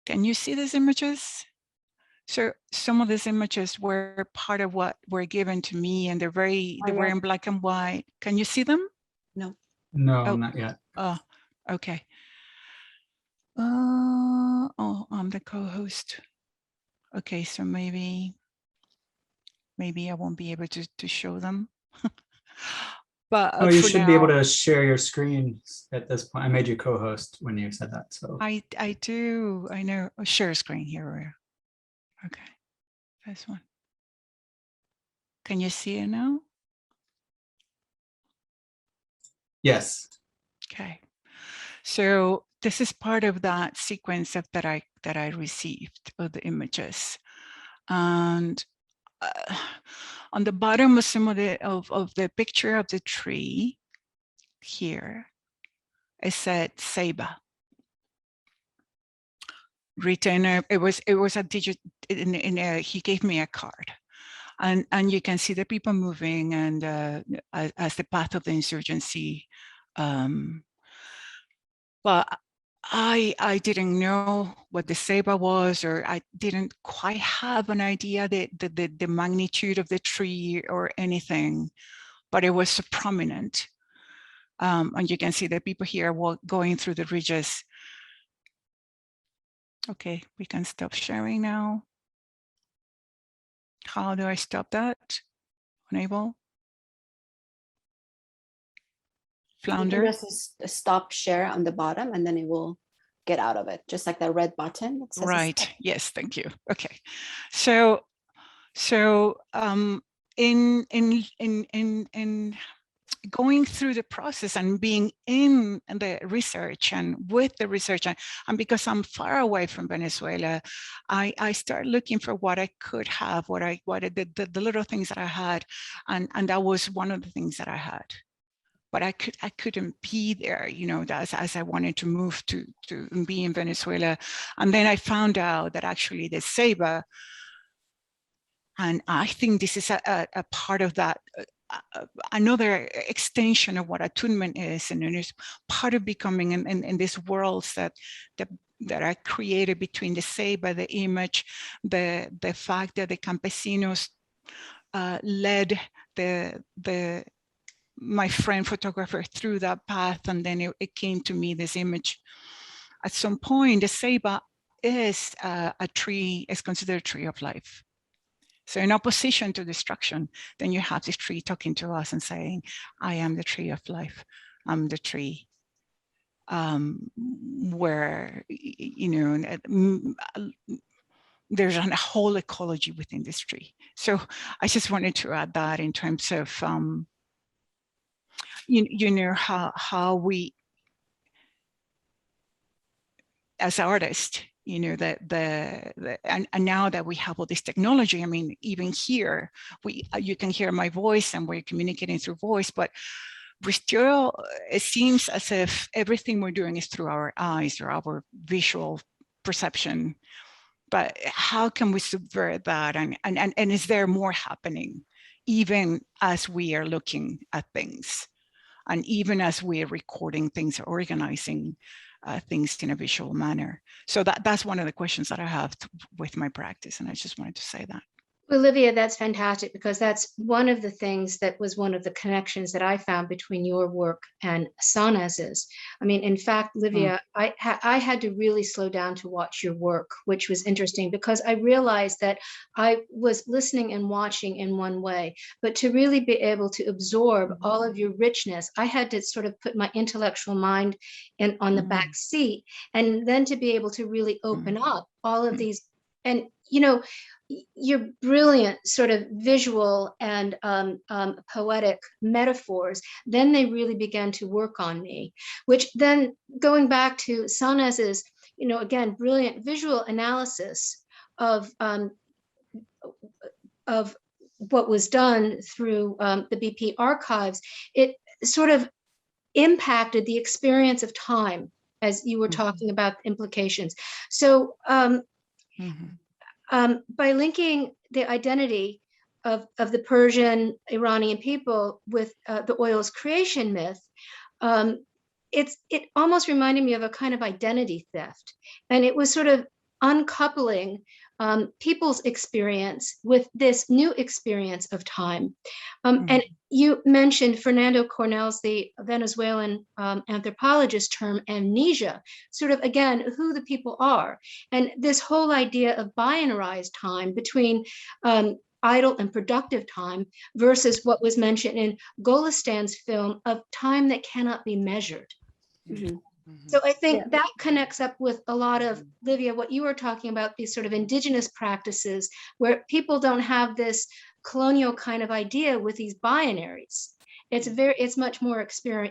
can you see these images? So some of these images were part of what were given to me, and they were in black and white. Can you see them? No. No, not yet. Oh, okay. Oh, I'm the co-host. Okay, so maybe I won't be able to show them. But oh, you should be able to share your screen at this point. I made you co-host when you said that. So I do. I know. Oh, share screen here. Okay, this one. Can you see it now? Yes. Okay. So this is part of that sequence of that I received of the images, and on the bottom of some of the picture of the tree here, it said Seba. Written, it was a digit he gave me a card, and you can see the people moving, and as the path of the insurgency. But I didn't know what the Seba was, or I didn't quite have an idea the magnitude of the tree or anything, but it was so prominent. And you can see the people here going through the ridges. Okay, we can stop sharing now. How do I stop that? Enable. Flounder. You can just stop share on the bottom, and then it will get out of it, just like the red button. That says Right. stop. Yes. Thank you. Okay. So in going through the process and being in the research and with the research, and because I'm far away from Venezuela, I started looking for what I could have, the little things that I had, and that was one of the things that I had. But I couldn't be there, you know, as I wanted to move to be in Venezuela. And then I found out that actually the Seba, and I think this is a part of that, another extension of what attunement is, and it is part of becoming in these worlds that are created between the Seba, the image, the fact that the campesinos led my friend photographer through that path, and then it came to me, this image. At some point, the Seba is a tree, is considered a tree of life. So in opposition to destruction, then you have this tree talking to us and saying, I am the tree of life. I'm the tree where, you know, there's a whole ecology within this tree. So I just wanted to add that in terms of, you know, how we, as artists, you know, and now that we have all this technology, I mean, even here, you can hear my voice and we're communicating through voice, but we still, it seems as if everything we're doing is through our eyes or our visual perception. But how can we subvert that? And is there more happening, even as we are looking at things, and even as we are recording things, organizing things in a visual manner? So that's one of the questions that I have with my practice, and I just wanted to say that. Well, Livia, that's fantastic, because that's one of the things that was one of the connections that I found between your work and Sanaz's. I mean, in fact, Livia, I had to really slow down to watch your work, which was interesting, because I realized that I was listening and watching in one way, but to really be able to absorb all of your richness, I had to sort of put my intellectual mind on the back seat, and then to be able to really open up all of these. And, you know, your brilliant sort of visual and poetic metaphors, then they really began to work on me, which then, going back to Sanaz's, you know, again, brilliant visual analysis of what was done through the BP archives, it sort of impacted the experience of time, as you were talking about implications. So by linking the identity of the Persian Iranian people with the oil's creation myth, it almost reminded me of a kind of identity theft. And it was sort of uncoupling people's experience with this new experience of time. And you mentioned Fernando Cornell's, the Venezuelan anthropologist, term amnesia, sort of, again, who the people are. And this whole idea of binarized time between idle and productive time versus what was mentioned in Golistan's film of time that cannot be measured. So I think that connects up with a lot of, Livia, what you were talking about, these sort of indigenous practices where people don't have this colonial kind of idea with these binaries. It's much more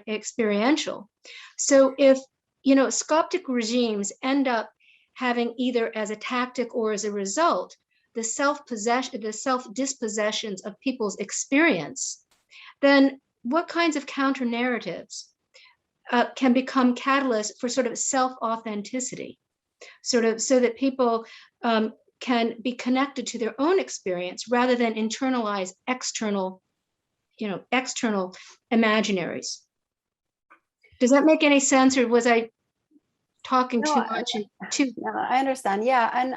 experiential. So if, Scoptic regimes end up having, either as a tactic or as a result, the self-dispossessions of people's experience, then what kinds of counter narratives can become catalysts for sort of self-authenticity, sort of so that people can be connected to their own experience rather than internalize external imaginaries. Does that make any sense, or was I talking too much? No, I understand. Yeah, and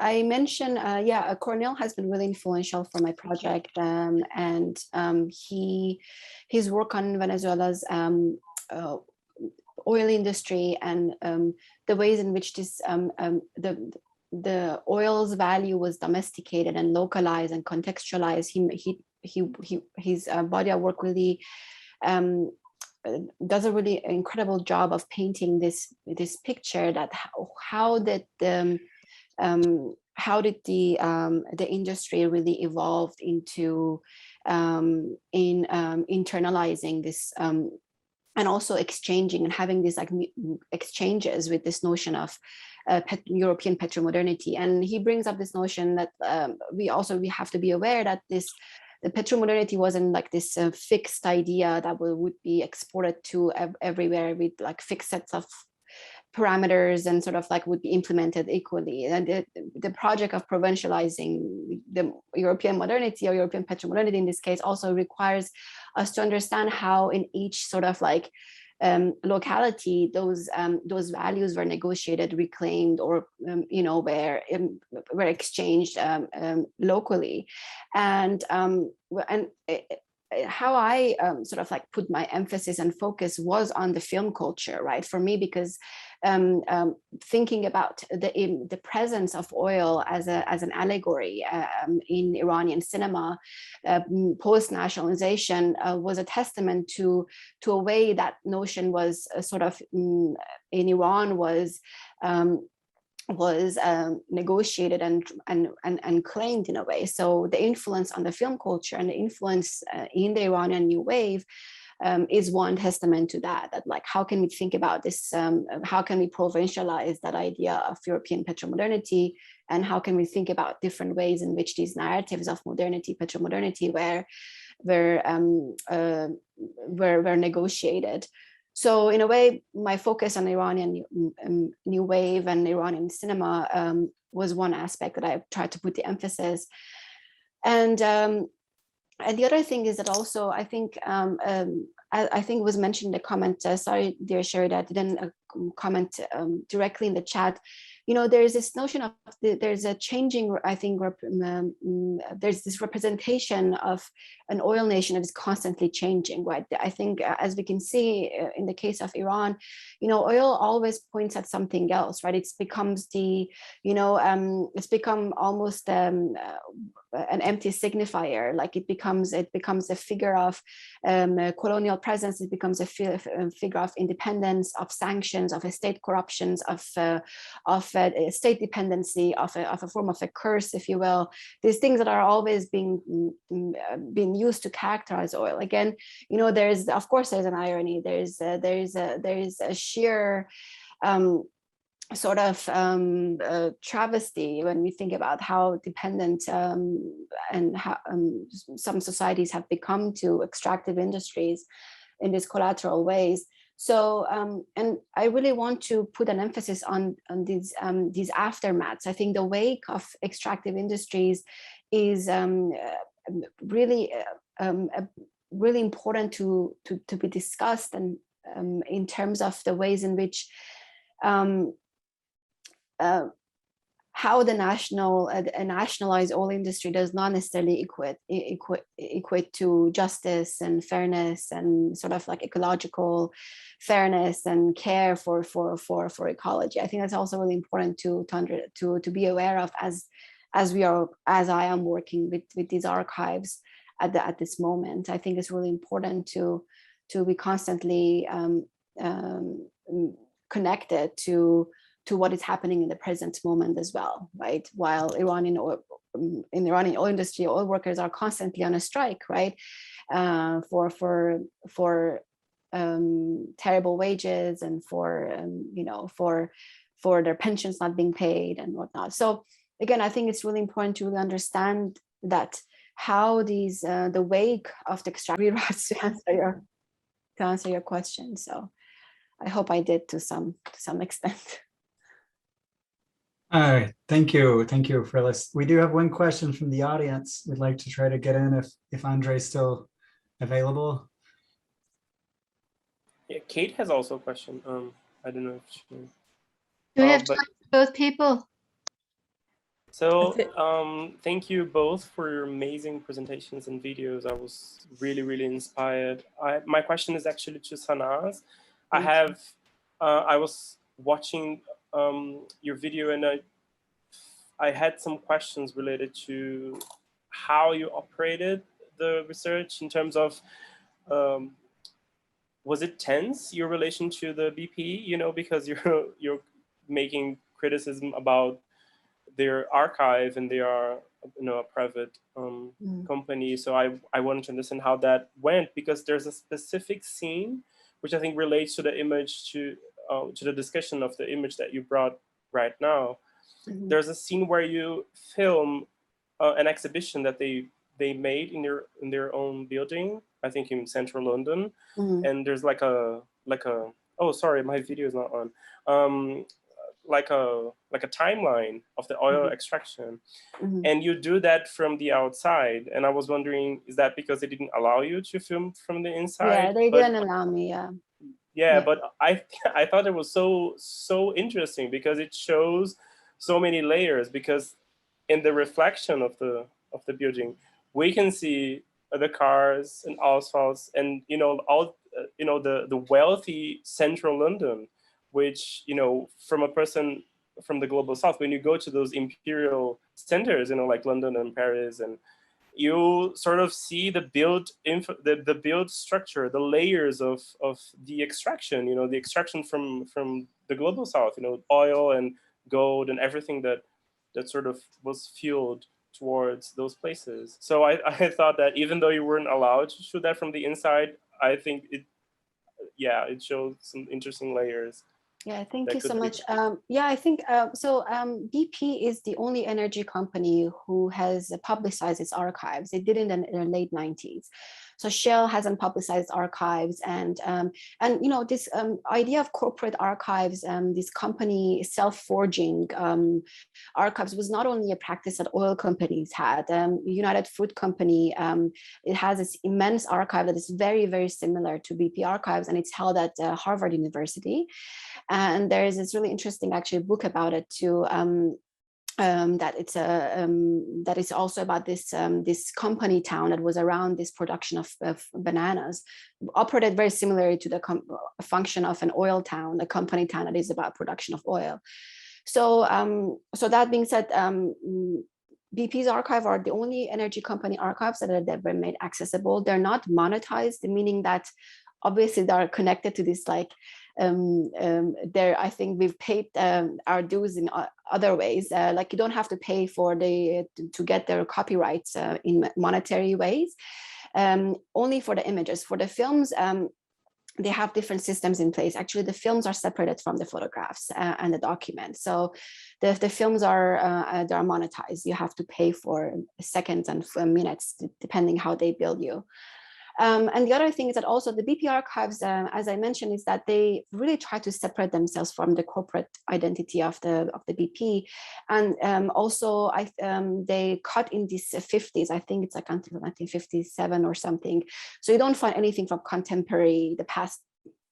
I mentioned, Cornell has been really influential for my project, and his work on Venezuela's oil industry and the ways in which this the oil's value was domesticated and localized and contextualized. His body of work really does a really incredible job of painting this picture that how did the industry really evolved into internalizing this and also exchanging and having these like exchanges with this notion of European petromodernity. And he brings up this notion that we have to be aware that the petromodernity wasn't like this fixed idea that would be exported to everywhere with like fixed sets of parameters and sort of like would be implemented equally. And the project of provincializing the European modernity or European petromodernity in this case also requires us to understand how in each sort of like locality those values were negotiated, reclaimed, or were exchanged locally. And how I sort of like put my emphasis and focus was on the film culture, right? For me, because thinking about the presence of oil as an allegory in Iranian cinema post-nationalization was a testament to a way that notion was sort of in Iran was negotiated and claimed in a way. So the influence on the film culture and the influence in the Iranian New Wave is one testament to that like how can we think about this, how can we provincialize that idea of European petromodernity, and how can we think about different ways in which these narratives of modernity, petromodernity were negotiated. So in a way, my focus on Iranian New Wave and Iranian cinema was one aspect that I tried to put the emphasis. And the other thing is that also I think it was mentioned in the comment. Sorry, dear Sherry, that I didn't comment directly in the chat. There's this notion of there's a changing, I think, there's this representation of an oil nation that is constantly changing, right? I think as we can see in the case of Iran, oil always points at something else, right? It's becomes it's become almost an empty signifier. Like it becomes a figure of colonial presence. It becomes a figure of independence, of sanctions, of state corruptions, of state dependency, of a form of a curse, if you will. These things that are always being used to characterize oil. Again, there's an irony. There's a sheer sort of travesty when we think about how dependent and how some societies have become to extractive industries in these collateral ways. So, and I really want to put an emphasis on these aftermaths. I think the wake of extractive industries is really really important to be discussed, and in terms of the ways in which how the nationalized oil industry does not necessarily equate to justice and fairness and sort of like ecological fairness and care for ecology. I think that's also really important to be aware of as I am working with these archives at this moment. I think it's really important to be constantly connected to what is happening in the present moment as well, right? While Iranian in the Iranian oil industry, oil workers are constantly on a strike, right? For terrible wages and for for their pensions not being paid and whatnot. So again, I think it's really important to really understand that how these the wake of the extractive rewrites to answer your question. So I hope I did to some extent. All right, thank you for this. We do have one question from the audience. We'd like to try to get in if Andre's still available. Yeah, Kate has also a question. I don't know if she. Do we have time for both people? So thank you both for your amazing presentations and videos. I was really inspired. My question is actually to Sanaz. I was watching your video, and I had some questions related to how you operated the research in terms of was it tense, your relation to the BP, because you're making criticism about their archive, and they are a private company. So I wanted to understand how that went, because there's a specific scene which I think relates to the image, to the discussion of the image that you brought right now. There's a scene where you film an exhibition that they made in their own building, I think in central London. And there's like a oh, sorry, my video is not on. Like a timeline of the oil extraction. And you do that from the outside. And I was wondering, is that because they didn't allow you to film from the inside? Yeah, they didn't allow me, yeah. But I thought it was so interesting, because it shows so many layers, because in the reflection of the building, we can see the cars and asphalts and all the wealthy central London, which from a person from the global south, when you go to those imperial centers, like London and Paris, and you sort of see the build structure, the layers of the extraction, the extraction from the global south, oil and gold and everything that sort of was fueled towards those places. So I thought that even though you weren't allowed to shoot that from the inside, I think it showed some interesting layers. Yeah, thank you so much. Yeah, I think so. BP is the only energy company who has publicized its archives. They did it in the late 90s. So Shell hasn't publicized archives, and this idea of corporate archives, this company self-forging archives was not only a practice that oil companies had. United Fruit Company, it has this immense archive that is very, very similar to BP archives, and it's held at Harvard University. And there is this really interesting actually book about it too. That is also about this this company town that was around this production of bananas, operated very similarly to the function of an oil town, a company town that is about production of oil. So so that being said, BP's archive are the only energy company archives that have been made accessible. They're not monetized, meaning that obviously they're connected to this I think we've paid our dues in other ways. Like you don't have to pay for to get their copyrights in monetary ways. Only for the images. For the films, they have different systems in place. Actually, the films are separated from the photographs and the documents. So the films are they're monetized. You have to pay for seconds and minutes, depending how they bill you. And the other thing is that also the BP archives, as I mentioned, is that they really try to separate themselves from the corporate identity of the BP, and also they cut in these 50s. I think it's like until 1957 or something. So you don't find anything from contemporary, the past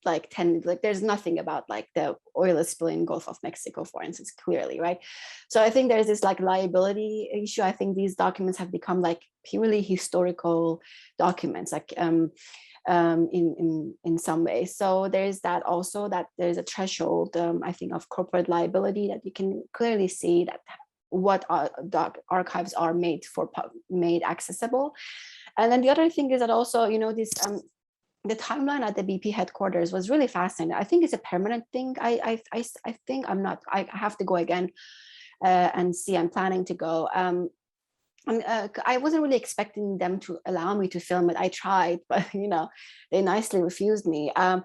like 10, like there's nothing about like the oil spill in Gulf of Mexico, for instance, clearly, right? So I think there's this like liability issue. I think these documents have become like purely historical documents, like in some ways. So there's that also, that there's a threshold, I think, of corporate liability that you can clearly see that what archives are made accessible. And then the other thing is that also, this the timeline at the BP headquarters was really fascinating. I think it's a permanent thing. I think I have to go again and see. I'm planning to go. I wasn't really expecting them to allow me to film it. I tried, but they nicely refused me. I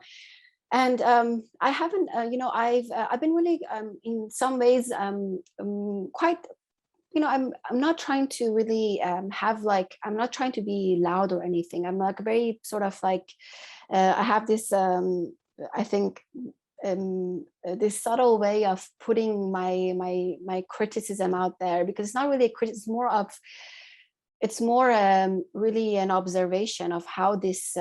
haven't, I've been really, in some ways, quite, I'm not trying to really I'm not trying to be loud or anything. I'm like very sort of like, I have this, I think, this subtle way of putting my criticism out there, because it's not really a criticism, it's more really an observation of how this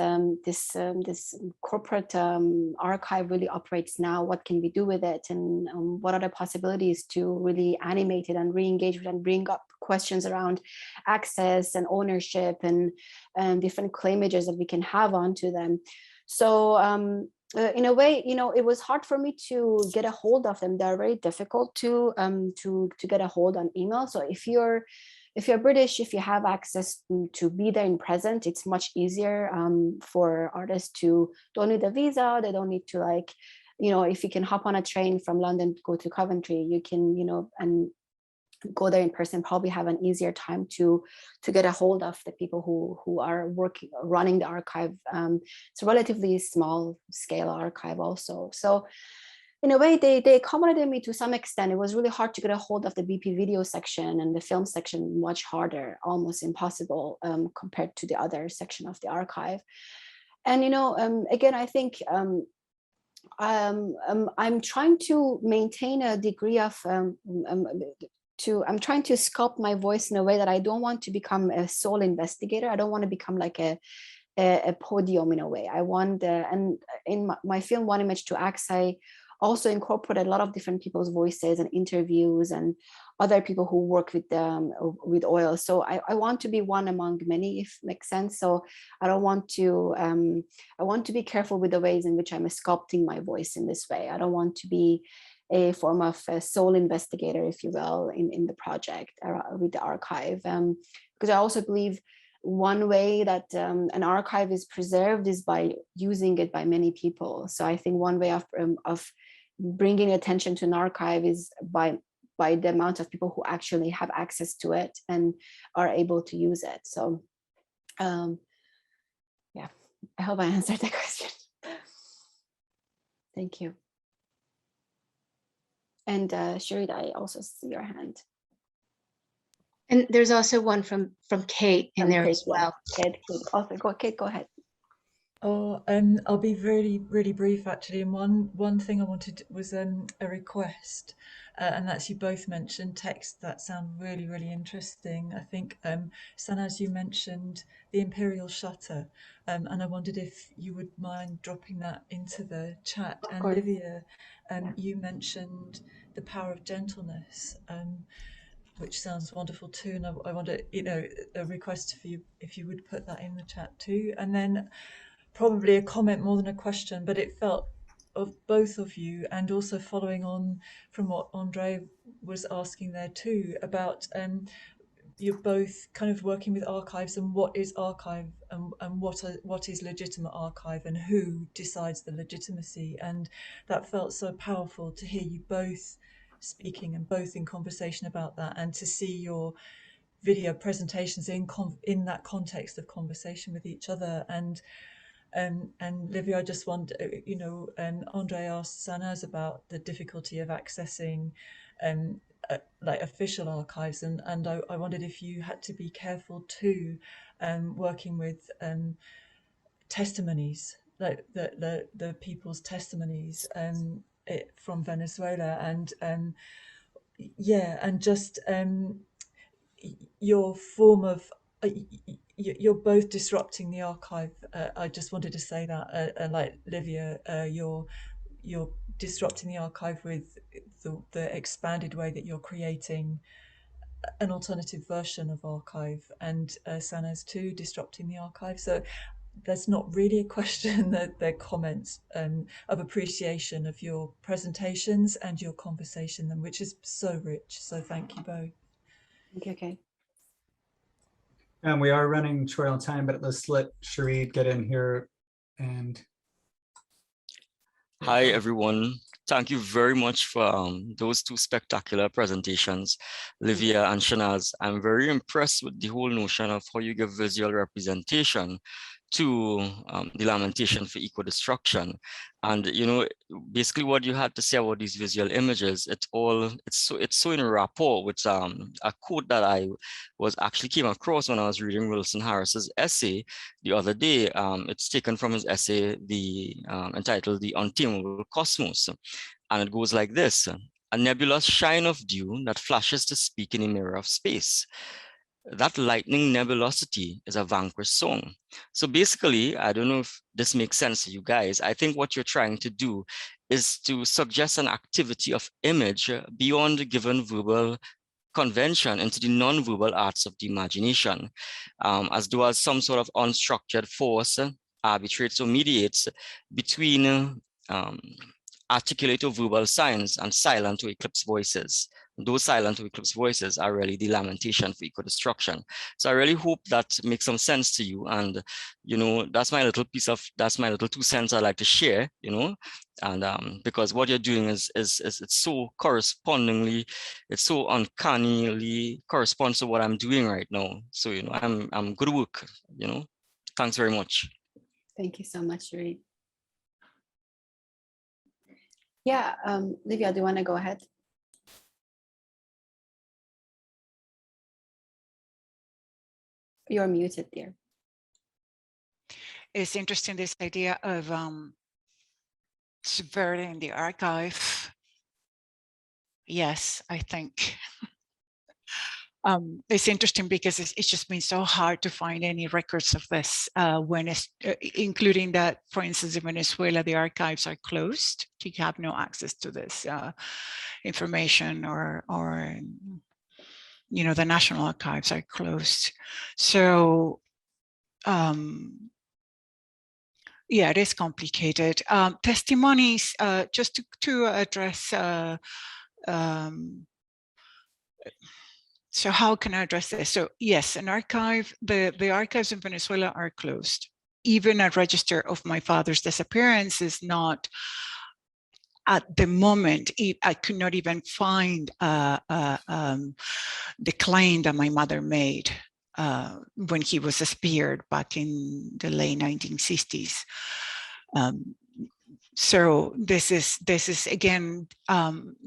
corporate archive really operates now. What can we do with it, and what are the possibilities to really animate it and re-engage with it and bring up questions around access and ownership and different claimages that we can have onto them. So in a way, it was hard for me to get a hold of them. They're very difficult to get a hold on email. So if you're British, if you have access to be there in present, it's much easier for artists to don't need a visa. They don't need to if you can hop on a train from London, go to Coventry, you can, and go there in person, probably have an easier time to get a hold of the people who are running the archive. It's a relatively small scale archive also. So in a way, they accommodated me to some extent. It was really hard to get a hold of the BP video section, and the film section much harder, almost impossible compared to the other section of the archive. And again, I think I'm trying to maintain a degree of I'm trying to sculpt my voice in a way that I don't want to become a sole investigator. I don't want to become like a podium in a way. I want, and in my film One Image to Acts, I also incorporate a lot of different people's voices and interviews and other people who work with oil. So I want to be one among many, if it makes sense. So I don't want to, I want to be careful with the ways in which I'm sculpting my voice in this way. I don't want to be a form of a sole investigator, if you will, in the project with the archive. Because I also believe one way that an archive is preserved is by using it by many people. So I think one way of bringing attention to an archive is by the amount of people who actually have access to it and are able to use it. So yeah, I hope I answered that question. Thank you. And Shirid, I also see your hand. And there's also one from Kate in there as well. Kate, also Kate, go ahead. Oh, I'll be really, really brief actually. And one thing I wanted was a request, and that's you both mentioned texts that sound really, really interesting. I think Sanaz, you mentioned the imperial shutter, and I wondered if you would mind dropping that into the chat. And Livia, you mentioned the power of gentleness. Which sounds wonderful too, and I wonder, a request for you if you would put that in the chat too. And then probably a comment more than a question, but it felt of both of you, and also following on from what Andre was asking there too, about you're both kind of working with archives and what is archive and what is legitimate archive and who decides the legitimacy. And that felt so powerful to hear you both speaking and both in conversation about that, and to see your video presentations in that context of conversation with each other. And Livia, I just want, Andre asked Sanaz about the difficulty of accessing like official archives, and I wondered if you had to be careful too, working with testimonies, like the people's testimonies from Venezuela, and yeah, and just your form of you're both disrupting the archive. I just wanted to say that, like Livia, you're disrupting the archive with the expanded way that you're creating an alternative version of archive, and Sanaz too, disrupting the archive. So there's not really a question, that they're comments of appreciation of your presentations and your conversation, which is so rich. So thank you both. Okay. And we are running short on time, but let's let Shirid get in here. And hi everyone. thank you very much for those two spectacular presentations, Livia and Sanaz. I'm very impressed with the whole notion of how you give visual representation to the lamentation for eco-destruction. And basically what you had to say about these visual images, it's so in rapport with a quote that I came across when I was reading Wilson Harris's essay the other day. It's taken from his essay, entitled The Untamable Cosmos. And it goes like this: a nebulous shine of dew that flashes to speak in a mirror of space. That lightning nebulosity is a vanquished song. So basically, I don't know if this makes sense to you guys. I think what you're trying to do is to suggest an activity of image beyond the given verbal convention into the non-verbal arts of the imagination, as though as some sort of unstructured force arbitrates or mediates between articulate or verbal signs and silent or eclipsed voices. Those silent or eclipsed voices are really the lamentation for eco-destruction. So I really hope that makes some sense to you. And, that's my little 2 cents I'd like to share, and because what you're doing is it's so correspondingly, it's so uncannily corresponds to what I'm doing right now. So, I'm good work, Thanks very much. Thank you so much, Reid. Yeah, Livia, do you want to go ahead? You're muted, dear. It's interesting, this idea of subverting the archive. Yes, I think it's interesting because it's just been so hard to find any records of this when it's including that, for instance, in Venezuela, the archives are closed. You have no access to this information, or the national archives are closed. So yeah, it is complicated. Testimonies, just to address, so how can I address this? So yes, an archive, the archives in Venezuela are closed. Even a register of my father's disappearance is not, at the moment, I could not even find the claim that my mother made when he was disappeared back in the late 1960s. So this is again,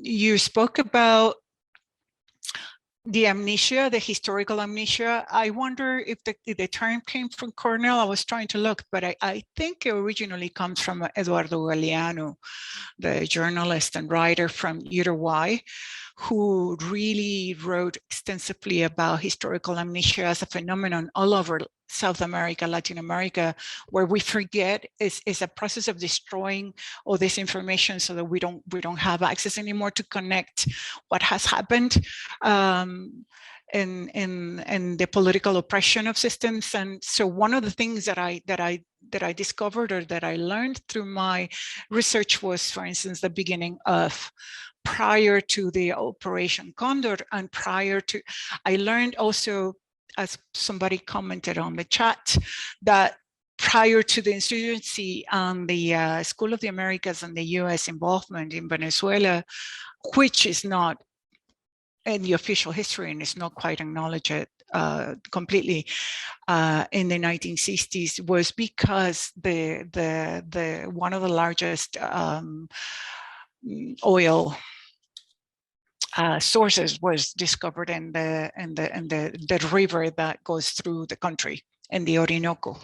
you spoke about the amnesia, the historical amnesia. I wonder if the term came from Cornell. I was trying to look, but I think it originally comes from Eduardo Galeano, the journalist and writer from Uruguay, who really wrote extensively about historical amnesia as a phenomenon all over South America, Latin America, where we forget is a process of destroying all this information so that we don't have access anymore to connect what has happened in the political oppression of systems. And so one of the things that I discovered, or that I learned through my research, was, for instance, the beginning of, prior to the Operation Condor, and prior to, I learned also, as somebody commented on the chat, that prior to the insurgency and the School of the Americas and the US involvement in Venezuela, which is not in the official history and is not quite acknowledged completely, in the 1960s, was because the one of the largest oil sources was discovered in the river that goes through the country, in the Orinoco.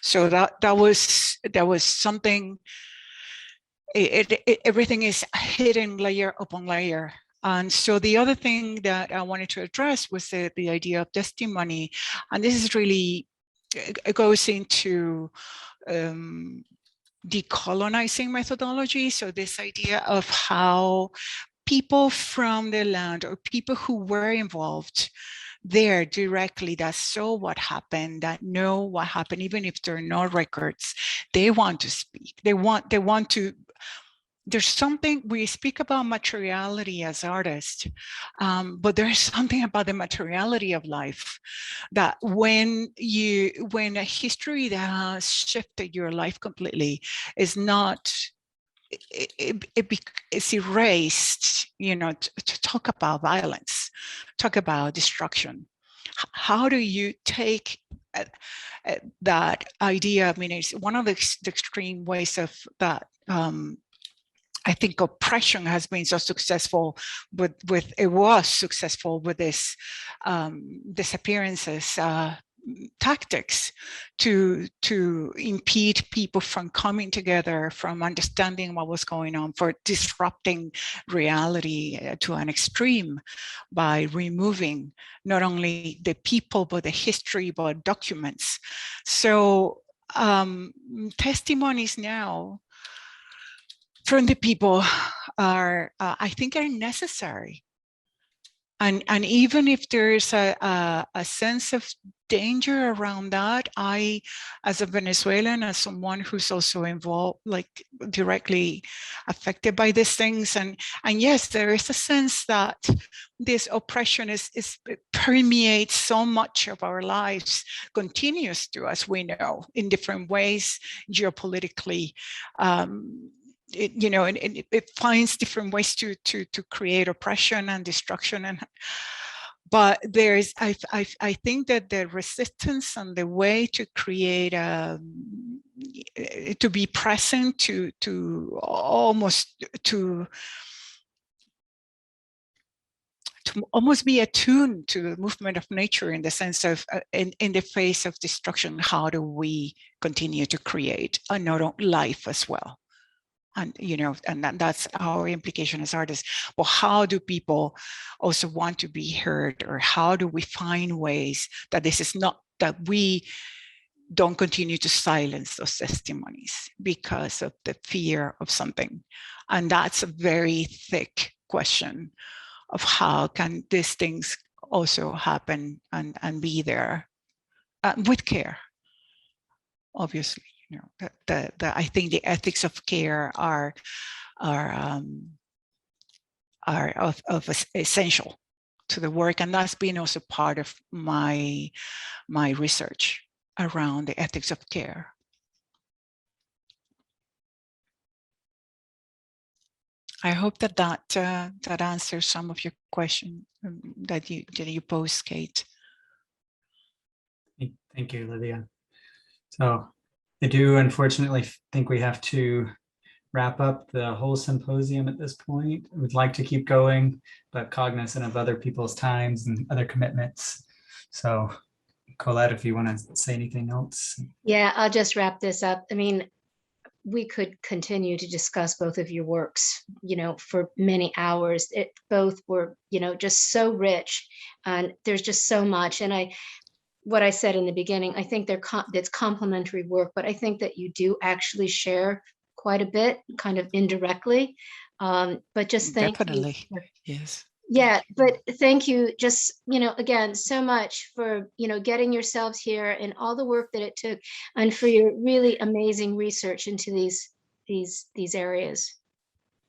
So that was something. Everything is hidden layer upon layer. And so the other thing that I wanted to address was the idea of testimony, and this is really, it goes into decolonizing methodology. So this idea of how people from the land, or people who were involved there directly, that saw what happened, that know what happened, even if there are no records, they want to speak. They want to. There's something, we speak about materiality as artists, but there's something about the materiality of life that when a history that has shifted your life completely is not it's erased, you know, to talk about violence, talk about destruction. How do you take that idea? I mean, it's one of the extreme ways of that. I think oppression has been so successful it was successful with this disappearances tactics to impede people from coming together, from understanding what was going on, for disrupting reality to an extreme by removing not only the people, but the history, but documents. So testimonies now from the people are, I think, are necessary. And even if there's a sense of danger around that, I, as a Venezuelan, as someone who's also involved, like directly affected by these things, and yes, there is a sense that this oppression permeates so much of our lives, continues to, as we know, in different ways, geopolitically. It finds different ways to create oppression and destruction, but there's I think that the resistance and the way to create to be present, to almost almost be attuned to the movement of nature, in the sense of in the face of destruction, how do we continue to create another life as well? And that's our implication as artists. Well, how do people also want to be heard, or how do we find ways that this is not, that we don't continue to silence those testimonies because of the fear of something? And that's a very thick question of how can these things also happen and be there with care, obviously. I think the ethics of care are essential to the work, and that's been also part of my research around the ethics of care. I hope that answers some of your question that you posed, Kate. Thank you, Livia. So I do unfortunately think we have to wrap up the whole symposium at this point. I would like to keep going, but cognizant of other people's times and other commitments. So Colette, if you want to say anything else. Yeah, I'll just wrap this up. I mean, we could continue to discuss both of your works, for many hours. Both were, just so rich, and there's just so much. And what I said in the beginning, I think that's complementary work, but I think that you do actually share quite a bit, kind of indirectly. But just thank Definitely. you. Yes. Yeah, but thank you just, again, so much for, getting yourselves here and all the work that it took, and for your really amazing research into these areas.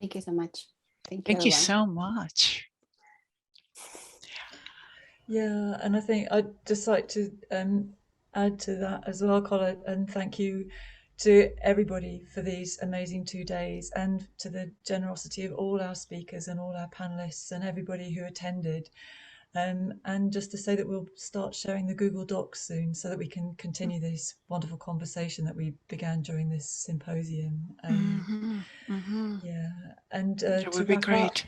Thank you so much. Thank you so much. Yeah, and I think I'd just like to add to that as well, Colin, and thank you to everybody for these amazing 2 days, and to the generosity of all our speakers and all our panelists and everybody who attended. And just to say that we'll start sharing the Google Docs soon, so that we can continue this wonderful conversation that we began during this symposium. Yeah, and it would be great.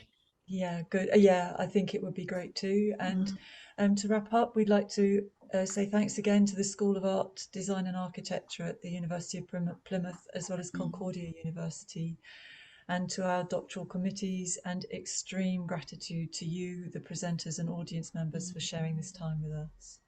Yeah, good. Yeah, I think it would be great too. And to wrap up, we'd like to say thanks again to the School of Art, Design and Architecture at the University of Plymouth, as well as Concordia University, and to our doctoral committees, and extreme gratitude to you, the presenters and audience members, for sharing this time with us.